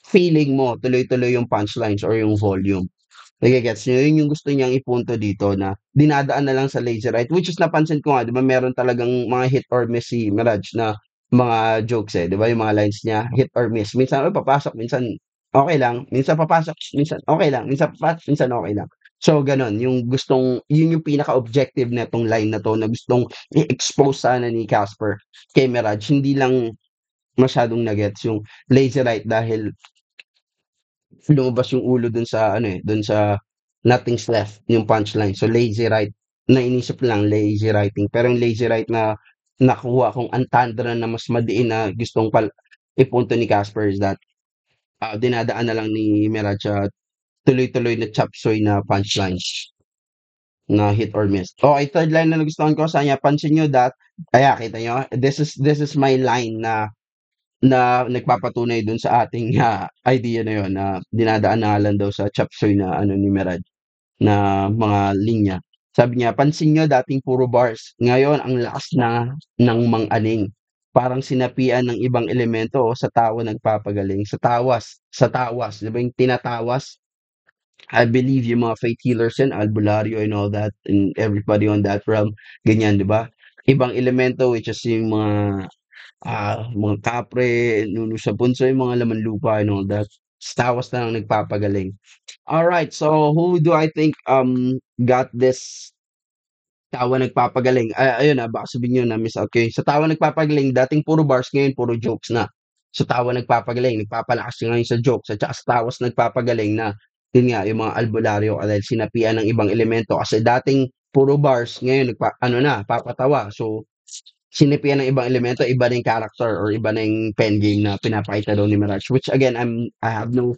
feeling mo, tuloy-tuloy yung punchlines or yung volume. Nagigets niyo? Yun yung gusto niyang ipunto dito na dinadaan na lang sa laser right, which is napansin ko nga, di ba meron talagang mga hit or miss si Mirage na mga jokes di ba yung mga lines niya, hit or miss. Minsan papasok, minsan okay lang, minsan papasok, minsan okay lang, minsan papasok, minsan okay lang. So, ganon, yun yung pinaka-objective na itong line na to na gustong i-expose sana ni Casper kay Mirage. Hindi lang masyadong nagets yung laser right dahil lumabas yung ulo dun sa nothing's left, yung punchline. So, lazy write, nainisip lang, lazy writing. Pero yung lazy write na nakuha kong antandra na mas madiin na gustong ipunto ni Casper is that dinadaan na lang ni Mirage tuloy-tuloy na chop suey na punchlines na hit or miss. Okay, third line na nagustuhan ko sa kanya, pansin nyo that, kita nyo, this is my line na nagpapatunay dun sa ating idea na yun na dinadaan na lang daw sa chop suey na ni Mirage na mga linya. Sabi niya, pansin nyo dating puro bars. Ngayon, ang lakas na ng mang-aning. Parang sinapian ng ibang elemento sa tawa nagpapagaling. Sa tawas. Di ba yung tinatawas? I believe yung mga faith healers yan, albularyo and all that, and everybody on that realm, ganyan, di ba? Ibang elemento, which is yung mga kapre, nuno sa punso, yung mga laman lupa and all that. Tawas na lang nagpapagaling. Alright, so who do I think got this tawa nagpapagaling? Ayun baka sabihin nyo na miss out kayo. Sa tawa nagpapagaling, dating puro bars, ngayon puro jokes na. Sa tawa nagpapagaling, nagpapalakas ngayon sa jokes. At saka sa tawas nagpapagaling na, yun nga, yung mga albularyo dahil sinapian ng ibang elemento. Kasi dating puro bars, ngayon papatawa. So, sinapian ng ibang elemento, iba na yung character or iba na yung pen game na pinapakita daw ni Mirage. Which again, I have no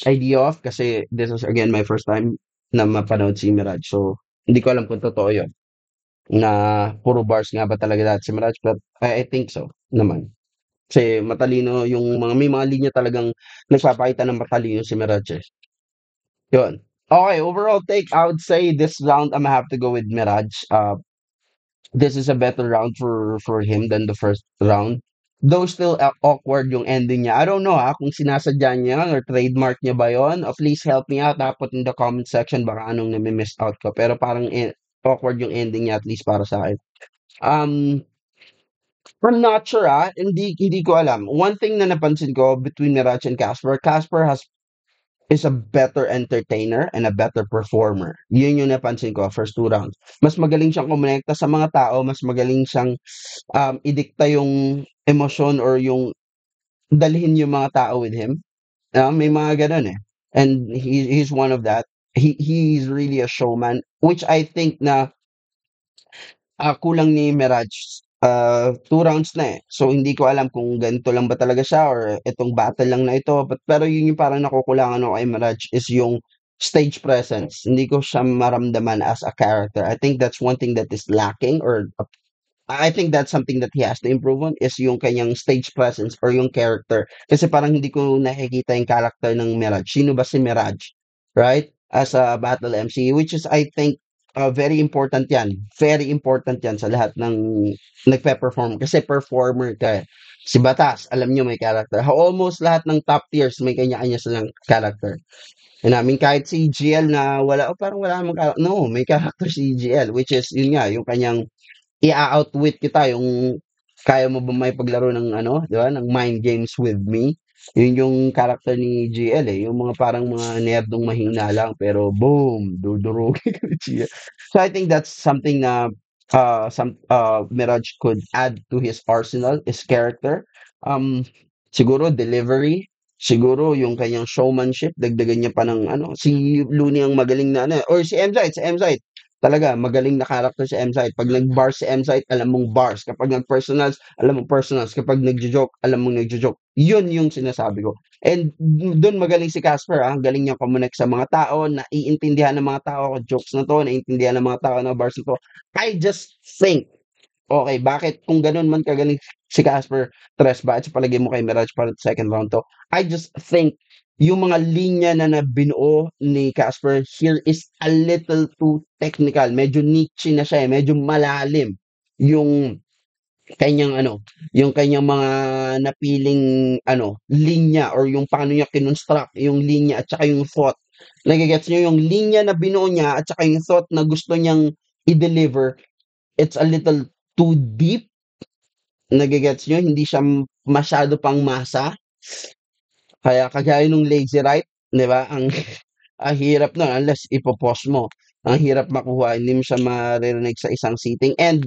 idea of kasi this is again my first time na mapanood si Mirage. So, hindi ko alam kung totoo yun. na puro bars nga ba talaga dati si Mirage, but I think so naman. Kasi matalino yung may mga linya talagang nagpapakita ng matalino si Mirage, eh. Yun. Okay, overall take, I would say this round Imma have to go with Mirage. This is a better round for him than the first round. Though still awkward yung ending niya. I don't know kung sinasadya niya yun or trademark niya ba yun. Please help me out. Put in the comment section baka anong nami-miss out ko. Pero parang awkward yung ending niya at least para sa akin. Um, I'm not sure hindi ko alam. One thing na napansin ko between Mirage and Casper, Casper is a better entertainer and a better performer. Yun yung napansin ko first two rounds. Mas magaling siyang kumonekta sa mga tao, mas magaling siyang idikta yung emosyon or yung dalhin yung mga tao with him. May mga ganun, eh. And he's one of that. He's really a showman, which I think na kulang ni Mirage. Two rounds na, eh. So hindi ko alam kung ganito lang ba talaga siya or itong battle lang na ito. Pero yun yung parang nakukulangan ako kay Mirage is yung stage presence. Hindi ko siya maramdaman as a character. I think that's one thing that is lacking, or I think that's something that he has to improve on is yung kanyang stage presence or yung character. Kasi parang hindi ko nakikita yung character ng Mirage. Sino ba si Mirage? Right? As a battle MC, which is I think very important yan. Very important yan sa lahat ng nagpe-perform. Kasi performer ka, eh. Si Batas, alam nyo may character. Almost lahat ng top tiers may kanya-kanya silang character. And I mean, kahit si GL na wala, parang wala namang character. No, may character si GL, which is yun nga, yung kanyang i-outwit kita, yung kaya mo ba makipaglaro ng ano, 'di ba, ng mind games with me. Yun yung character ni GL, eh, yung mga parang mga nerdong mahina lang pero boom, dudurugin ka ni GL. So I think that's something na Mirage could add to his arsenal, his character. Um, Siguro delivery, siguro yung kanyang showmanship, dagdagan niya pa ng ano, si Looney ang magaling na ano, or si MZite. Talaga magaling na character si M-Site. 'Pag nag-bars si M-Site, alam mong bars. Kapag nag-personals, alam mong personals. Kapag nagjo-joke, alam mong nagjo-joke. Yun yung sinasabi ko. And dun magaling si Casper, ang galing niyang kumonek sa mga tao, naiintindihan ng mga tao, jokes na 'to, naiintindihan ng mga tao na bars na 'to. I just think, okay, bakit kung gano'n man kagaling si Casper Tres, bakit sa palagay mo kay Mirage para sa second round 'to? I just think yung mga linya na binuo ni Casper here is a little too technical. Medyo niche na siya, eh, medyo malalim yung kanyang ano, yung kanyang mga napiling ano, linya or yung paano niya kinonstruct yung linya at saka yung thought. Nage-gets niyo yung linya na binuo niya at saka yung thought na gusto niyang i-deliver, it's a little too deep. Nage-gets niyo? Hindi siya masyado pang masa. Kaya kagaya nung Lazy Right, 'di ba? Ang ang hirap nun unless ipo-pause mo. Ang hirap makuha, hindi mo siya maririnig sa isang sitting and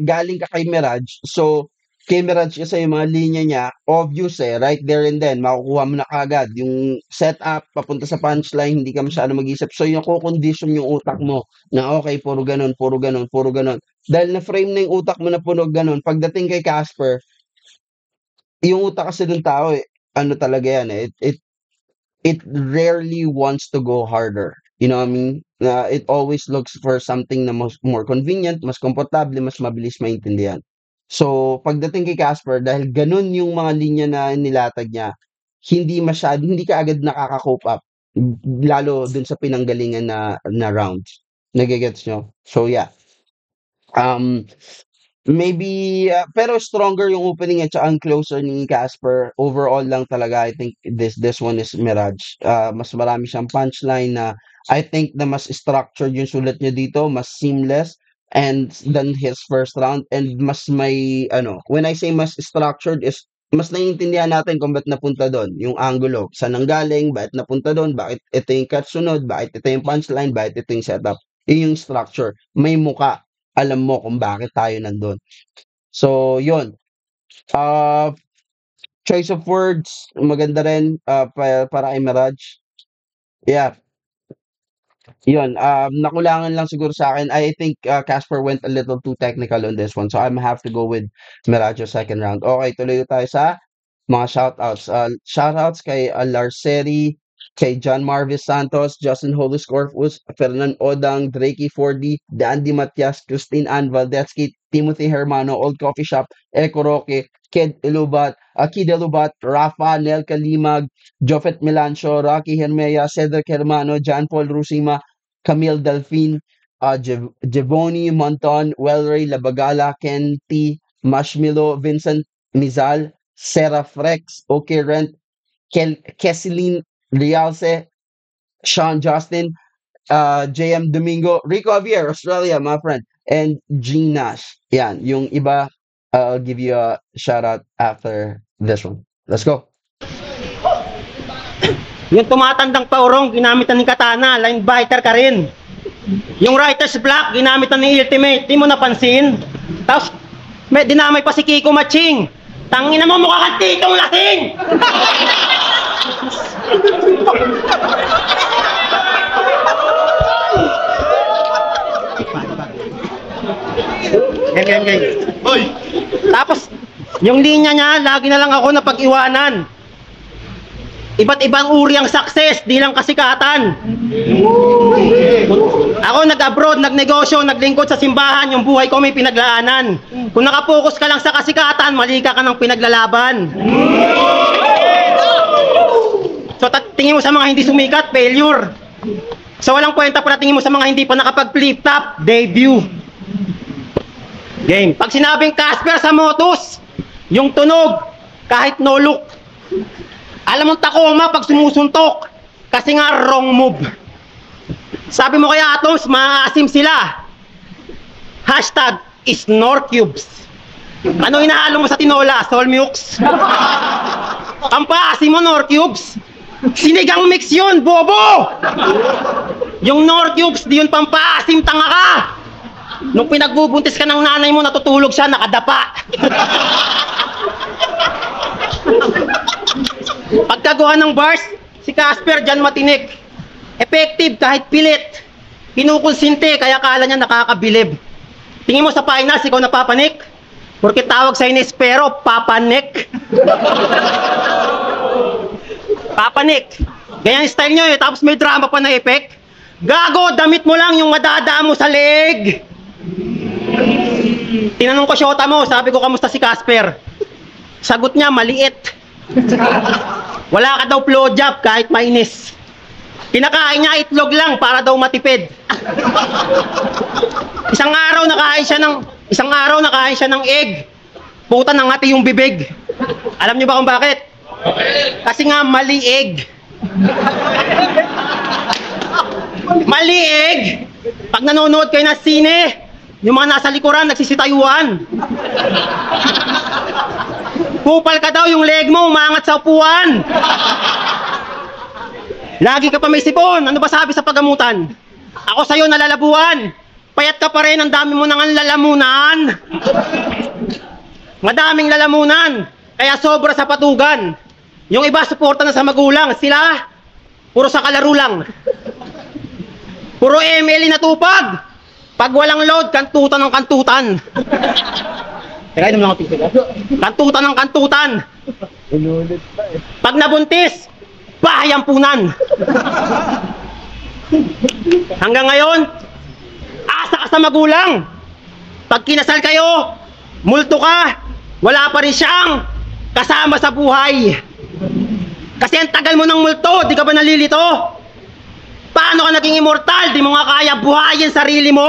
galing ka kay Mirage, so kay Mirage kasi yung mga linya niya, obvious, eh, right there and then, makukuha mo na kaagad yung setup, papunta sa punchline, hindi ka masyado mag-isip. So, yung ko-condition yung utak mo na okay, puro ganun, puro ganun, puro ganun. Dahil na-frame na yung utak mo na puro ganun, pagdating kay Casper, yung utak kasi ng tao, eh, ano talaga yan, eh, it rarely wants to go harder. You know what I mean? It always looks for something na more convenient, mas komportable, mas mabilis maintindihan. So, pagdating kay Casper, dahil ganun yung mga linya na nilatag niya, hindi ka agad nakaka-cope up. Lalo dun sa pinanggalingan na rounds. Nagigets nyo? So, yeah. Um, Maybe, pero stronger yung opening at saka ang closer ni Casper. Overall lang talaga, I think this one is Mirage. Mas marami siyang punchline na I think na mas structured yung sulat niya dito, mas seamless and than his first round and mas may ano, when I say mas structured is mas naiintindihan natin kung ba't napunta doon, yung angulo, saan nanggaling, bakit napunta doon, bakit ito yung kasunod, bakit ito yung punchline, bakit ito yung setup. Yun yung structure. May muka, alam mo kung bakit tayo nandun. So, yun. Uh, Choice of words, maganda rin para kay Mirage. Yeah, yun. Nakulangan lang siguro sa akin. I think Casper went a little too technical on this one. So, I'm have to go with Mirage second round. Okay, tuloy tayo sa mga shoutouts. Shoutouts kay Larseri, kay John Marvis Santos, Justin Holus Corpus, Fernan Odang, Drakey 4D, Dandy Matias, Christine Ann Valdetsky, Timothy Hermano, Old Coffee Shop, Eco Roque, Kid Elubat, Rafa, Nel Kalimag, Jofet Melancho, Rocky Hermea, Cedric Hermano, John Paul Rusima, Camille Delphine, Jevoni Monton, Welray Labagala, Ken T, Mashmilo, Vincent Mizal, Seraph Rex, OK Rent, Kesseline Rialce, Sean Justin, JM Domingo, Rico Javier, Australia, my friend, and Gene Nash. Yan, yung iba, I'll give you a shout out after this one. Let's go. Yung tumatandang paurong, ginamitan ni Katana, linebacker ka rin. Yung writer's block, ginamitan ni Ultimate, di mo napansin. Tapos, may dinamay pa si Kiko Maching. Tangina mo, mukha kang titong lasing! Game. Hoy! Tapos, yung linya niya, lagi na lang ako napag-iwanan. Iba't ibang uri ang success, di lang kasikatan. Ako nag-abroad, nagnegosyo, naglingkod sa simbahan, yung buhay ko may pinaglaanan. Kung nakapokus ka lang sa kasikatan, mali ka ng pinaglalaban. So tingin mo sa mga hindi sumikat, failure. So walang kwenta para tingin mo sa mga hindi pa nakapag-flip top, debut. Game. Pag sinabing Casper sa Motus, yung tunog, kahit no look. Alam mong Tacoma pag sumusuntok, kasi nga wrong move. Sabi mo kaya Atoms, maasim sila. Hashtag Snorcubes. Ano inahalo mo sa tinola? Solmux? Ang paasim mo, Norcubes. Sinigang mix yun, bobo! Yung Norcubes, di yun pampaasim, tanga ka! Nung pinagbubuntis ka ng nanay mo, natutulog siya, nakadapa. Pagkagawa ng bars, si Casper dyan matinik. Effective kahit pilit. Kinukonsinte kaya kala niya nakakabilib. Tingin mo sa finals, ikaw napapanik? Porque tawag sa Inespero, papanik. Papanik. Ganyan style nyo eh, tapos may drama pa na effect. Gago, damit mo lang yung madadaan mo sa leg. Tinanong ko Shota mo, sabi ko kamusta si Casper? Sagot niya, maliit. Wala ka daw blowjob kahit mainis. Kinakain niya itlog lang para daw matipid. Isang araw nakain siya ng egg. Puta nang ngati yung bibig. Alam niyo ba kung bakit? Kasi nga mali egg. Mali egg. Pag nanonood kayo ng sine, yung mga nasa likuran nagsisitayuan. Kupal ka daw yung leg mo, umangat sa upuan. Lagi ka pa may sipon. Ano ba sabi sa pagamutan? Ako sa'yo nalalabuan. Payat ka pa rin, ang dami mo nang lalamunan. Madaming lalamunan. Kaya sobra sa patugan. Yung iba suporta na sa magulang. Sila, puro sa kalaro lang. Puro ML natupag. Pag walang load, kantutan ng kantutan. Teka, inom lang ako tito. Kantutan ng kantutan. Pag nabuntis, bahayampunan. Hanggang ngayon, asa ka sa magulang. Pag kinasal kayo, multo ka, wala pa rin siyang kasama sa buhay. Kasi ang tagal mo ng multo, di ka ba nalilito? Paano ka naging immortal? Di mo nga kaya buhayin sarili mo.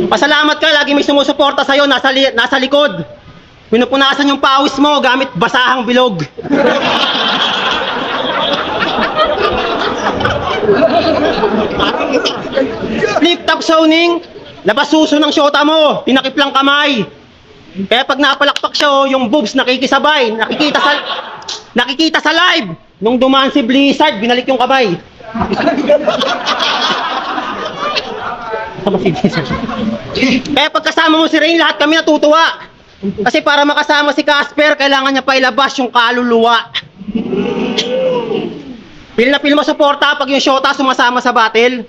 Pasalamat ka, lagi may sumusuporta sa'yo, nasa likod. Pinupunasan yung pawis mo gamit basahang bilog. Flip top zoning, labas suso ng syota mo, tinakip lang kamay. Kaya pag napalakpak siya, yung boobs nakikisabay, nakikita sa live. Nung dumaan si Blizzard, binalik yung kamay. Kaya pagkasama mo si Rain, lahat kami natutuwa. Kasi para makasama si Casper, kailangan niya pa ilabas yung kaluluwa. Pil na pil mo suporta pag yung Shota sumasama sa battle.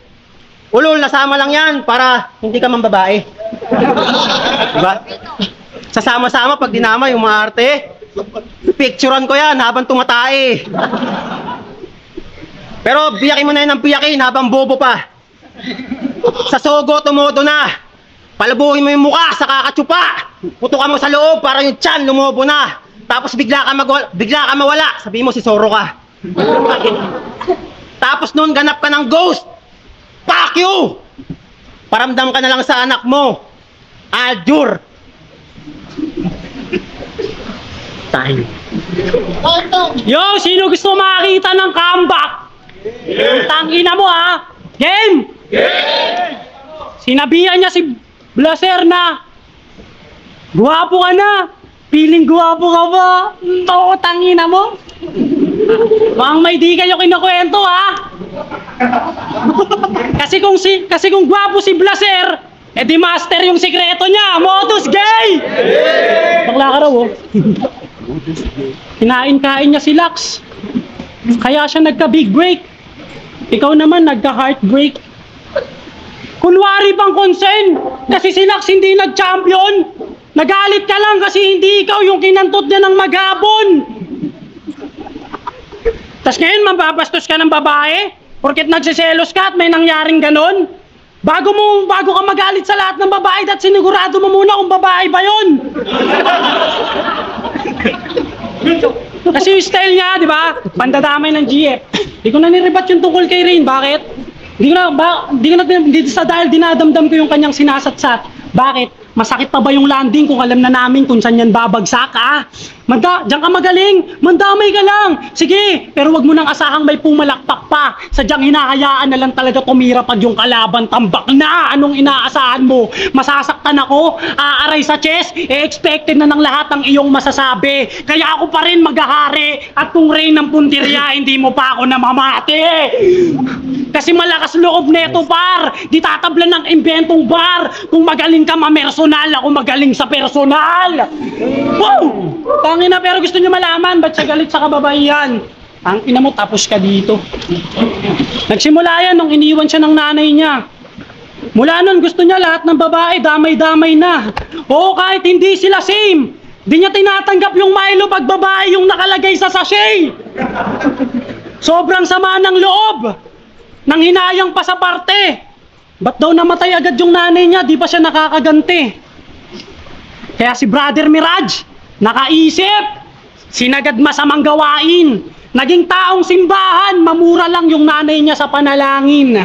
Ulol, nasama lang yan para hindi ka mambabae. Diba? Sasama-sama pag dinama yung mga arte. Picturean ko yan habang tumatae. Pero biyakin mo na yun ng biyakin habang bobo pa. Sa sogo, tumodo na. Palabuhin mo yung mukha sa kakatsupa. Putukan mo sa loob para yung tiyan lumobo na. Tapos bigla ka mawala. Sabihin mo si Zorro ka. Tapos noon ganap ka ng ghost. Fuck you! Paramdam ka na lang sa anak mo. Aljur. Tayo. Yo, sino gusto makakita ng comeback? Tangina mo ha. Game! Sinabihan niya si Blaser na guwapo ka na. Piling guwapo ka ba? Oo, tangina mo. Mukhang may di kayo kinukwento ha. Kasi kung guwapo si Blaser, di master yung sikreto niya. Modus gay! Bakla ka raw oh. Kinain-kain niya si Lux. Kaya siya nagka-big break. Ikaw naman nagka-heartbreak. Kunwari bang concern kasi si Lux hindi nag-champion? Nagalit ka lang kasi hindi ikaw yung kinantot niya ng maghapon. Tas ngayon mababastos ka ng babae porket nagsiselos ka at may nangyaring ganon. Bago ka magalit sa lahat ng babae at sinigurado mo muna kung babae ba yun. Kasi yung style niya, di ba? Pandadamay ng GF. Hindi ko na nirebat yung tungkol kay Rain. Bakit? Hindi sa dahil dinadamdam ko yung kanyang sinasatsat. Bakit? Masakit pa ba yung landing kung alam na namin kung saan yan babagsak, ha? Diyan ka magaling, mandamay ka lang. Sige, pero wag mo nang asahang may pumalakpak pa. Sadyang hinahayaan na lang talaga tumira pag yung kalaban tambak na. Anong inaasahan mo? Masasaktan ako? Aaray sa chest? Expected na ng lahat ng iyong masasabi. Kaya ako pa rin maghahari. At kung Rain ng puntirya, hindi mo pa ako namamati. Kasi malakas loob neto par. Di tatablan ng inventong bar. Kung magaling ka mamersonal, ako magaling sa personal. Wow! Tangina, pero gusto nyo malaman ba't siya galit sa kababaihan? Ang ina mo, tapos ka dito. Nagsimula yan nung iniwan siya ng nanay niya. Mula nun gusto niya lahat ng babae damay-damay na. Oo, kahit hindi sila same. Di niya tinatanggap yung Milo pag babae yung nakalagay sa sachet. Sobrang sama ng loob. Nang hinayang pa sa parte. Ba't daw namatay agad yung nanay niya? Di pa siya nakakaganti. Kaya si Brother Mirage, nakaisip, sinagad masamang gawain. Naging taong simbahan, mamura lang yung nanay niya sa panalangin.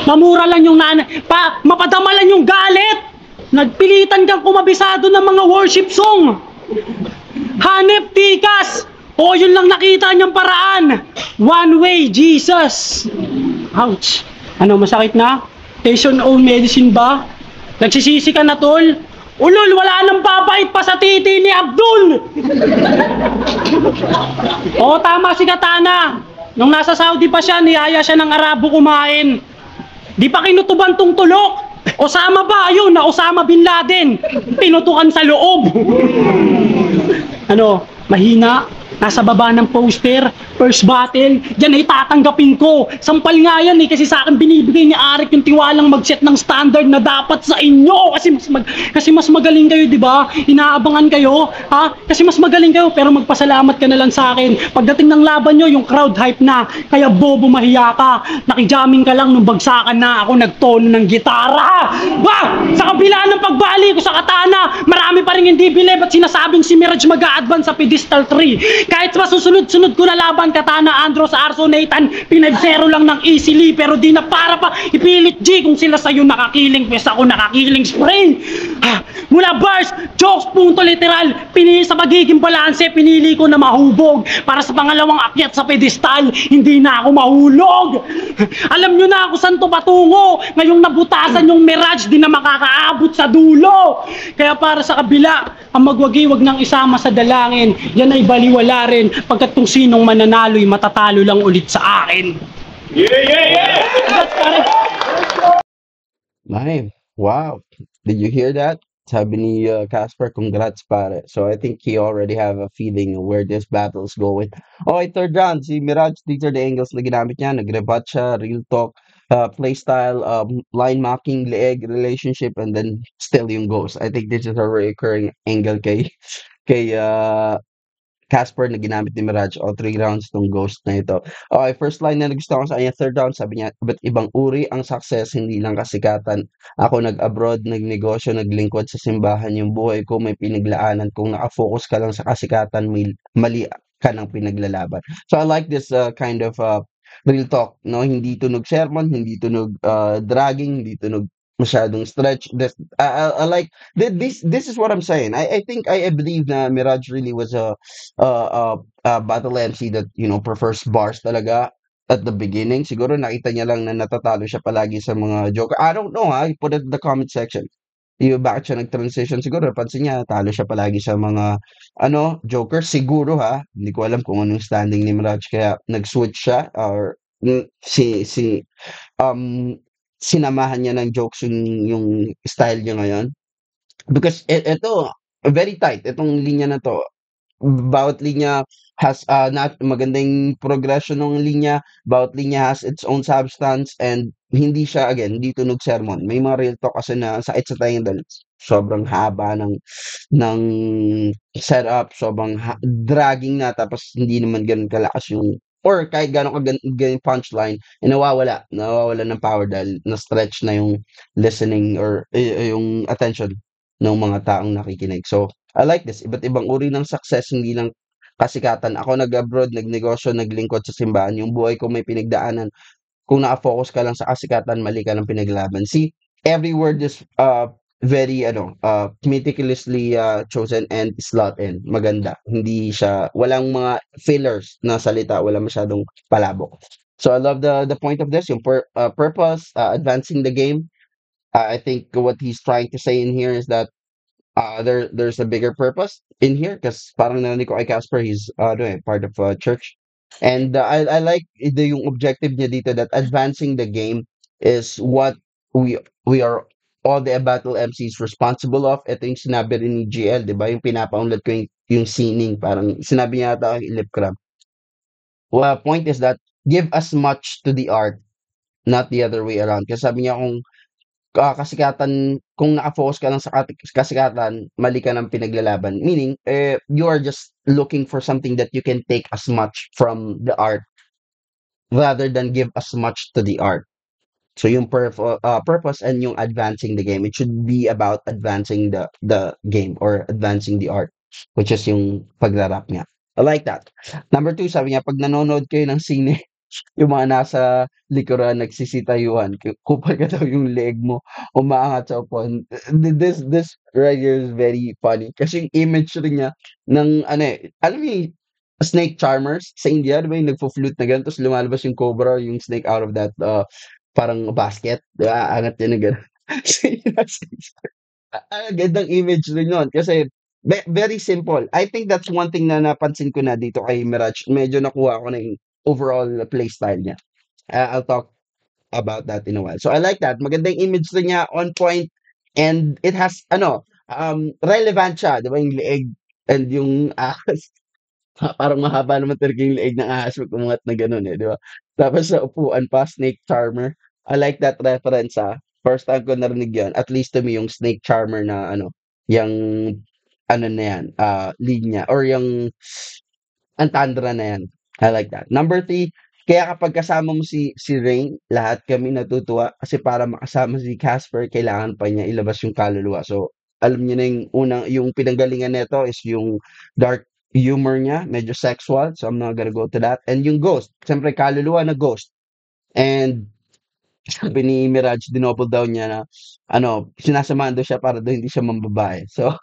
Mamura lang yung nanay. Mapadamalan yung galit. Nagpilitan kang kumabisado ng mga worship song. Hanep tikas. O yun lang nakita niyang paraan. One way, Jesus. Ouch. Ano, masakit na? Taste your own medicine ba? Nagsisisi ka na, tol? Ulol, wala nang babait pa sa titi ni Abdul! Oo, tama si Katana. Nung nasa Saudi pa siya, niyaya siya ng Arabo kumain. Di pa kinutuban tong tulok. Osama ba? Ayun, na Osama Bin Laden. Pinutukan sa loob. Ano, mahina? Nasa baba ng poster, first battle, yan ay tatanggapin ko. Sampal nga yan kasi sa akin binibigay ni Arik yung tiwalang mag-set ng standard na dapat sa inyo. Kasi mas magaling kayo, di ba? Inaabangan kayo, ha? Kasi mas magaling kayo, pero magpasalamat ka na lang sa akin. Pagdating ng laban nyo, yung crowd hype na, kaya bobo mahiya ka. Nakijamming ka lang nung bagsakan na ako nagtono ng gitara. Ba! Sa kabila ng pagbali ko sa Katana, marami pa rin hindi bilib at sinasabing si Mirage mag-a-advance sa pedestal 3. Kahit masusunod-sunod ko na laban, Katana, Andros, Arso, Nathan, 5-0 lang ng easily, pero di na para pa ipilit G kung sila sa'yo nakakiling, pwes ako nakakiling spring. Mula bars, jokes, punto literal, sa magiging balanse, pinili ko na mahubog para sa pangalawang akyat sa pedestal, hindi na ako mahulog. Alam nyo na ako saan to patungo, ngayong nabutasan yung Mirage, di na makakaabot sa dulo. Kaya para sa kabila, ang magwagi-wag ng isama sa dalangin, yan ay baliwala rin, pagkat kung sinong mananalo'y matatalo lang ulit sa akin. Nice. Wow. Did you hear that? Sabi ni Casper, congrats pare. So I think he already have a feeling of where this battle is going. Okay, third round. Si Mirage, these are the angles na ginamit niya. Nag-rebut siya, real talk, playstyle, line marking, leeg, relationship, and then still yung ghost. I think this is a recurring angle kay Casper na ginamit ni Mirage all 3 rounds tong Ghost na ito. Okay, first line na nagustuhan ko sa kanya, third round, sabi niya, "Iba't ibang uri ang success, hindi lang kasikatan. Ako nag-abroad, nagnegosyo, naglingkod sa simbahan. Yung buhay ko may pinaglaanan. Kung naka-focus ka lang sa kasikatan, may mali ka ng pinaglalaban." So I like this kind of real talk, no? Hindi tunog sermon, hindi tunog dragging, hindi tunog masyadong stretch. I like this is what I'm saying. I believe na Mirage really was a battle MC that prefers bars talaga at the beginning. Siguro nakita niya lang na natatalo siya palagi sa mga joker. I don't know ha. Put it in the comment section. Yung bakit siya nag-transition siguro napansin niya talo siya palagi sa mga joker siguro ha. Hindi ko alam kung anong standing ni Mirage kaya nag-switch siya or um sinamahan niya ng jokes yung style niya ngayon. Because ito, very tight. Itong linya na to. Bawat linya has not magandang progression ng linya. Bawat linya has its own substance and hindi siya, again, hindi tunog sermon. May mga real talk kasi na sakit sa tayo dahil sobrang haba ng setup, sobrang dragging na tapos hindi naman ganun kalakas yung or kahit gano'n ganun punchline, nawawala ng power dahil na-stretch na yung listening or yung attention ng mga taong nakikinig. So, I like this. Iba't ibang uri ng success, hindi lang kasikatan. Ako nag-abroad, nagnegosyo, naglingkod sa simbahan. Yung buhay ko may pinagdaanan. Kung naka-focus ka lang sa kasikatan, mali ka ng pinaglaban. See, every word is very meticulously chosen and slot in. Maganda. Hindi siya walang mga fillers na salita, wala masyadong palabok. So I love the point of this, yung purpose, advancing the game. I think what he's trying to say in here is that there's a bigger purpose in here because parang narinig ko kay Casper, he's part of a church. And I like yung objective niya dito that advancing the game is what we are all the battle MCs responsible of. Ito yung sinabi rin ni GL, di ba? Yung pinapaunlad ko yung sining, parang sinabi niya ata kay Lip Crab. Well, point is that give as much to the art, not the other way around. Kasi sabi niya kasikatan, kung naka-focus ka lang sa kasikatan, mali ka ng pinaglalaban. Meaning, you are just looking for something that you can take as much from the art rather than give as much to the art. So yung purpose and yung advancing the game, it should be about advancing the game or advancing the art, which is yung pagrarap niya. I like that. Number 2, sabi niya, pag nanonood kayo ng sine, yung mga nasa likuran nagsisitayuan, kupal ka daw yung leg mo, umaangat sa upuan. This right here is very funny. Kasi yung image rin niya ng, alam mo yung snake charmers sa India, di ba yung nagpo-flute na gano'n, tapos lumalabas yung cobra, yung snake out of that, parang basket, di ba? Angat yun na gano'n. Gandang image rin yun. Kasi, very simple. I think that's one thing na napansin ko na dito kay Mirage. Medyo nakuha ko na yung overall play style niya. I'll talk about that in a while. So I like that. Magandang image rin niya, on point, and it has, relevant siya. Di ba yung leeg and yung ahas. Parang mahaba naman talaga yung leeg ng ahas pag umangat na gano'n di ba? Tapos sa upuan pa, snake charmer. I like that reference First time ko narinig yun. At least to me, yung snake charmer na yung na yan, linya, or yung Antandra na yan. I like that. Number 3, kaya kapag kasama mo si Rain, lahat kami natutuwa kasi para makasama si Casper, kailangan pa niya ilabas yung kaluluwa. So, alam niyo na yung pinanggalingan nito is yung dark humor niya, medyo sexual. So, I'm not gonna go to that. And yung ghost, siyempre kaluluwa na ghost. And sabi ni Mirage, dinoble daw niya na sinasamahan daw siya para daw hindi siya mambabae. So,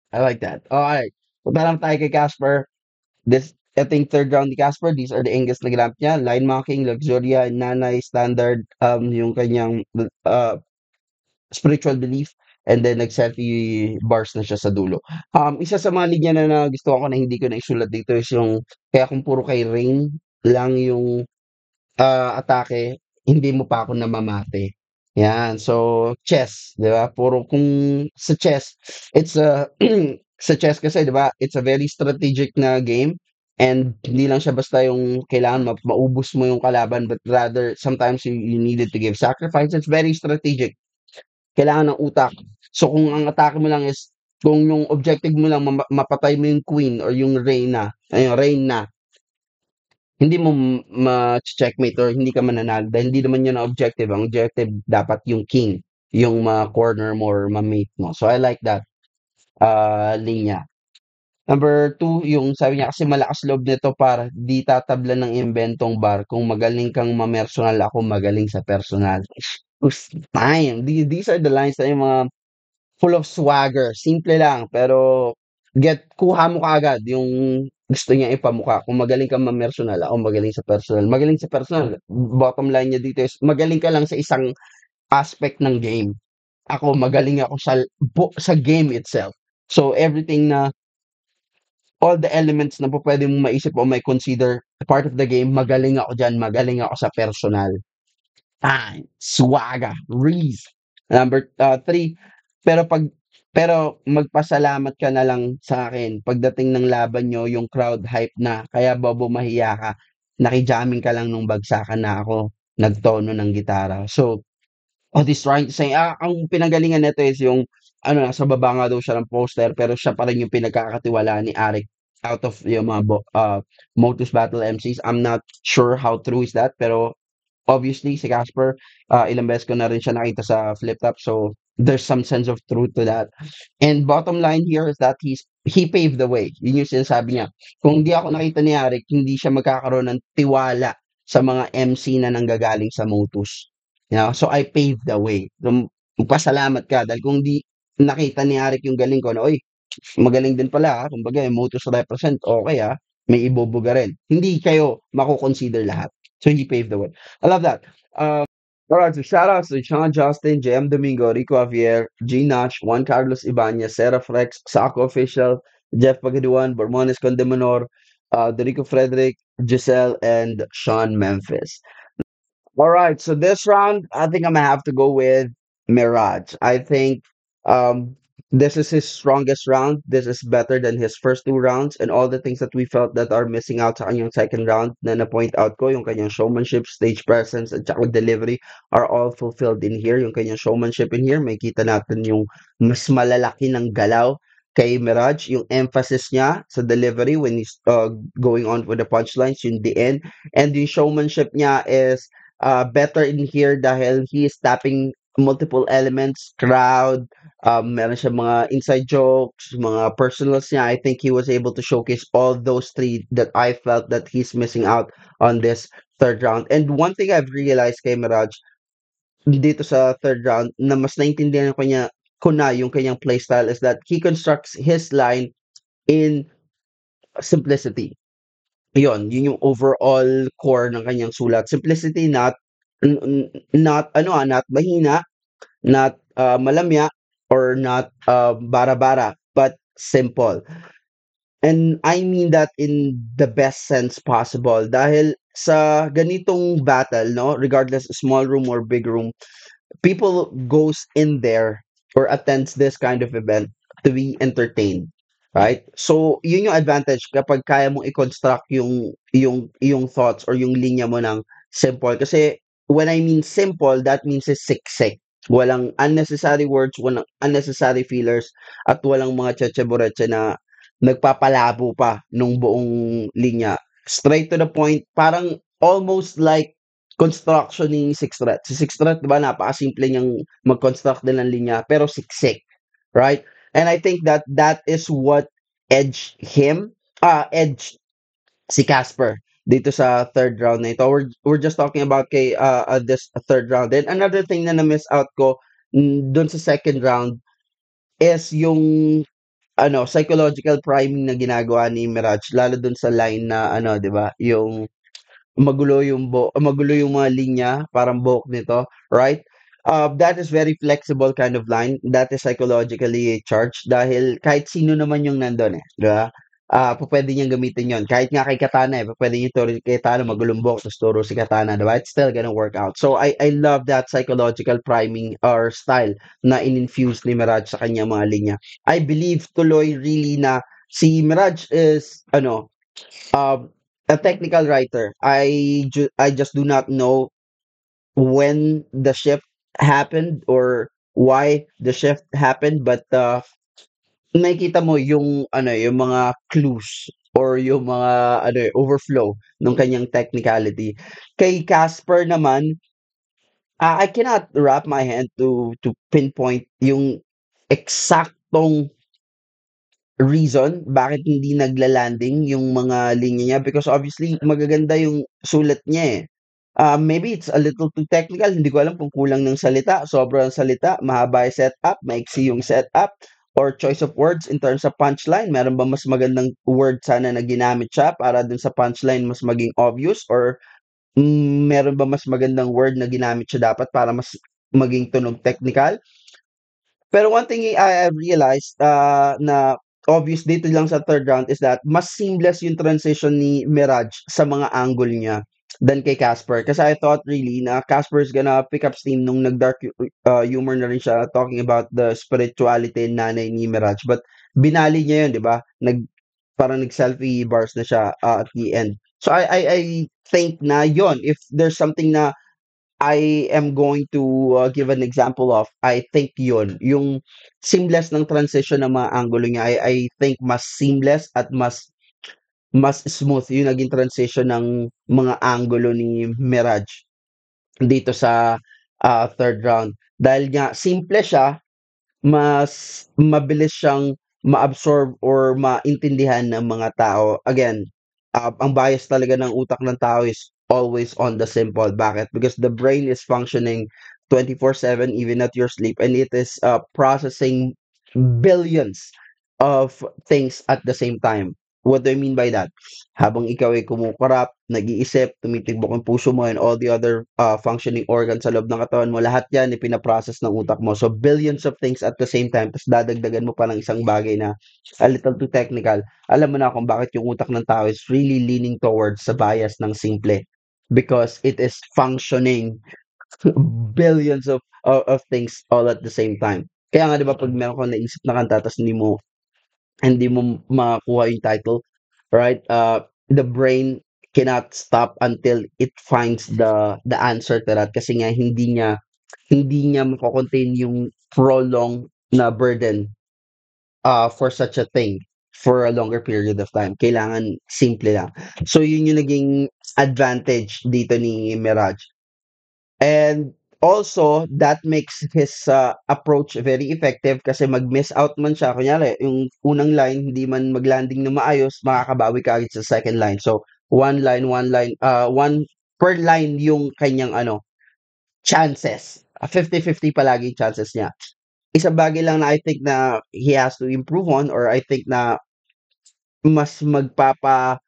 I like that. Alright. Punta lang tayo kay Casper. Ito yung third round ni Casper. These are the angles na ginamit niya. Line marking, Luxuria, Nanay, Standard, yung kanyang spiritual belief, and then nag-selfie bars na siya sa dulo. Isa sa mga linya na nagustuhan ko na hindi ko na isulat dito is yung, kaya kung puro kay Rain lang yung atake, hindi mo pa ako namamate. Yan. So, chess, di ba? Puro kung sa chess, it's sa chess kasi, di ba? It's a very strategic na game. And hindi lang siya basta yung kailangan maubos mo yung kalaban, but rather sometimes you needed to give sacrifice. It's very strategic. Kailangan ng utak. So kung ang atake mo lang is Kung yung objective mo lang mapatay mo yung queen or yung reyna, hindi mo ma-checkmate or hindi ka mananalo dahil hindi naman yun ang objective. Ang objective dapat yung king, yung ma-corner mo or ma-mate mo. So I like that linya. Number two, yung sabi niya kasi malakas loob nito para di tatablan ng imbentong bar. Kung magaling kang mamersonal, ako magaling sa personal. Time. These are the lines na yung mga full of swagger. Simple lang, pero kuha mo kaagad yung gusto niya ipamukha. Kung magaling ka mamersonal, ako magaling sa personal. Magaling sa personal. Bottom line niya dito is magaling ka lang sa isang aspect ng game. Ako magaling ako sa game itself. So everything na all the elements na po pwede mong maisip o may consider part of the game, magaling ako dyan, magaling ako sa personal. Time, swaga, Reese. Number three, pero magpasalamat ka na lang sa akin. Pagdating ng laban nyo, yung crowd hype na, kaya bobo mahiya ka. Nakijamming ka lang nung bagsakan na ako. Nagtono ng gitara. So, what he's trying to say, ang pinanggalingan nito is yung, nasa baba nga daw siya ng poster, pero siya pa rin yung pinagkakatiwalaan ni Arik out of yung mga Motus Battle MCs. I'm not sure how true is that, pero obviously si Casper, ilang beses ko na rin siya nakita sa flip top, so there's some sense of truth to that. And bottom line here is that he paved the way. Yun yung sinasabi niya. Kung di ako nakita ni Arik, hindi siya magkakaroon ng tiwala sa mga MC na nanggagaling sa Motus. You know? So I paved the way. So, magpasalamat ka dahil kung di nakita ni Arik yung galing ko na, oy, magaling din pala, kumbaga yung Motus represent, okay may ibubuga rin. Hindi kayo mako-consider lahat. So he paved the way. I love that. All right, so shout outs to Sean Justin, JM Domingo, Rico Javier, G Nach, Juan Carlos Ibanez, Seraph Rex, Sako Official, Jeff Pagaduan, Bormones Condemonor, Dorico Frederick, Giselle, and Sean Memphis. All right, so this round, I think I'm gonna have to go with Mirage. I think um, this is his strongest round. This is better than his first two rounds, and all the things that we felt that are missing out sa kanyang second round na na-point out ko, yung kanyang showmanship, stage presence, at saka delivery are all fulfilled in here. Yung kanyang showmanship in here, may kita natin yung mas malalaki ng galaw kay Mirage, yung emphasis niya sa delivery when he's going on with the punchlines, yung the end, and the showmanship niya is better in here dahil he is tapping multiple elements, crowd, meron siya mga inside jokes, mga personals niya. I think he was able to showcase all those three that I felt that he's missing out on this third round. And one thing I've realized kay Mirage dito sa third round na mas naintindihan ko na yung kanyang playstyle is that he constructs his line in simplicity. Yun yung overall core ng kanyang sulat. Simplicity, not mahina, not malamya, or not bara-bara, but simple. And I mean that in the best sense possible dahil sa ganitong battle, no, regardless small room or big room, people goes in there or attends this kind of event to be entertained, right? So yun yung advantage kapag kaya mong i-construct yung thoughts or yung linya mo ng simple kasi when I mean simple, that means is siksik. Walang unnecessary words, walang unnecessary fillers, at walang mga tsetseburetsa na nagpapalabo pa nung buong linya. Straight to the point, parang almost like construction ni Six Threat. Si Six Threat, di ba, napakasimple niyang mag-construct din ng linya, pero siksik, right? And I think that is what edged si Casper dito sa third round na ito. We're just talking about kay this third round. And another thing na na-miss out ko dun sa second round is yung psychological priming na ginagawa ni Mirage lalo dun sa line na 'di ba, yung magulo yung mga linya, parang buhok nito, right? That is very flexible kind of line. That is psychologically charged dahil kahit sino naman yung nandun di ba? Pwede niyang gamitin yon. Kahit nga kay Katana, pwede niyo turo kay Katana, magulong buhok, tapos turo si Katana, di ba? It's still gonna work out. So, I love that psychological priming or style na in-infuse ni Mirage sa kanya mga linya. I believe tuloy really na si Mirage is, um, a technical writer. I just do not know when the shift happened or why the shift happened, but nakikita mo yung ano, yung mga clues or yung mga ano, overflow ng kanyang technicality. Kay Casper naman, I cannot wrap my hand to pinpoint yung eksaktong reason bakit hindi nagla-landing yung mga linya niya because obviously magaganda yung sulat niya eh. Maybe it's a little too technical, hindi ko alam kung kulang ng salita, sobrang salita, mahaba yung setup, maiksi yung setup, or choice of words in terms of punchline. Meron ba mas magandang word sana na ginamit siya para dun sa punchline mas maging obvious or meron ba mas magandang word na ginamit siya dapat para mas maging tunog technical? Pero one thing I realized na obvious dito lang sa third round is that mas seamless yung transition ni Mirage sa mga angle niya than kay Casper. Kasi I thought really na Casper is gonna pick up steam nung nag-dark humor na rin siya talking about the spirituality and nanay ni Mirage. But binali niya yun, di ba? Parang nag-selfie bars na siya at the end. So I think na yon if there's something na I am going to give an example of, I think yun, yung seamless ng transition ng mga angulo niya, I think mas seamless at mas smooth yung naging transition ng mga angulo ni Mirage dito sa third round. Dahil nga simple siya, mas mabilis siyang ma-absorb or maintindihan ng mga tao. Again, ang bias talaga ng utak ng tao is always on the simple. Bakit? Because the brain is functioning 24/7 even at your sleep and it is processing billions of things at the same time. What do I mean by that? Habang ikaw ay kumukurap, nag-iisip, tumitibok ang puso mo and all the other functioning organs sa loob ng katawan mo, lahat yan ay pinaprocess ng utak mo. So, billions of things at the same time, tapos dadagdagan mo pa ng isang bagay na a little too technical. Alam mo na kung bakit yung utak ng tao is really leaning towards sa bias ng simple. Because it is functioning billions of things all at the same time. Kaya nga 'di ba pag meron kang naisip na kanta tapos hindi mo makuha yung title, right? The brain cannot stop until it finds the answer to that kasi nga hindi niya mako-contain yung prolong na burden for such a thing for a longer period of time. Kailangan simple lang. So yun yung naging advantage dito ni Mirage. And also, that makes his approach very effective kasi mag-miss out man siya. Kunyari, yung unang line, hindi man mag-landing na maayos, makakabawi ka agad sa second line. So, one per line yung kanyang chances. 50-50 palagi yung chances niya. Isang bagay lang na I think na he has to improve on or I think na mas magpapalakas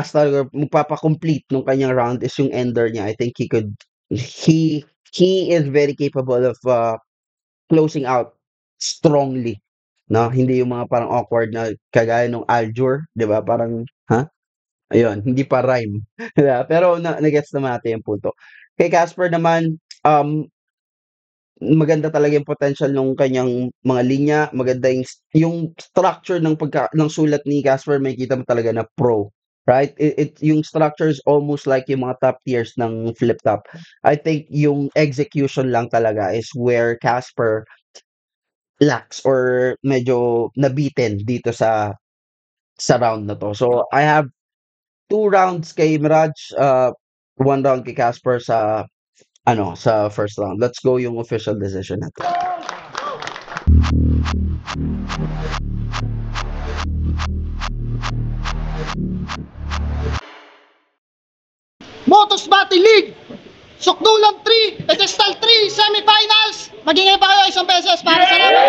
talaga, magpapa-complete nung kanyang round is yung ender niya. I think he is very capable of closing out strongly. No, hindi yung mga parang awkward na kagaya nung Aljur, 'di ba? Parang ayun, hindi pa rhyme. Pero na-gets naman natin yung punto. Kay Casper naman, maganda talaga yung potential nung kanyang mga linya, maganda yung structure ng sulat ni Casper, makikita mo talaga na pro, right? Yung structure is almost like yung mga top tiers ng flip top. I think yung execution lang talaga is where Casper lacks or medyo nabitin dito sa round na to. So I have 2 rounds kay Mirage, 1 round kay Casper sa first round. Let's go yung official decision natin. Motos Battle League, Sukdulan 3, Pedestal 3, Semifinals. Magingay pa kayo isang beses para sa laban.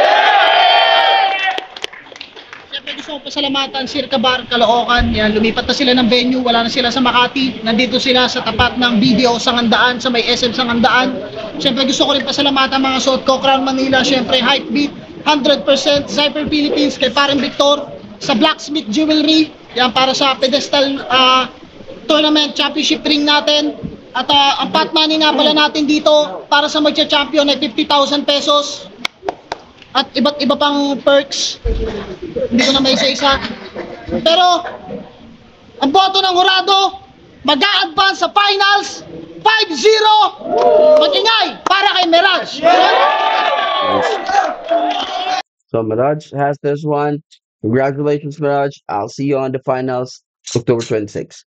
Siyempre gusto ko pasalamatan Circa Bar Caloocan. Yan, lumipat na sila ng venue, wala na sila sa Makati. Nandito sila sa tapat ng BDO Sangandaan, sa may SM Sangandaan. Siyempre gusto ko rin pasalamatan mga suot ko, Crown Manila, siyempre Hypebeat, 100%, Zyper Philippines, kay Parang Victor, sa Blacksmith Jewelry, yan para sa Pedestal Tournament Championship ring natin. At ang pot money nga pala natin dito para sa magcha-champion ay 50,000 pesos. At iba't iba pang perks. Hindi ko na may isa-isa. Pero, ang boto ng hurado, mag-a-advance sa finals, 5-0! Mag-ingay para kay Mirage! So Mirage has this one. Congratulations, Mirage. I'll see you on the finals, October 26th.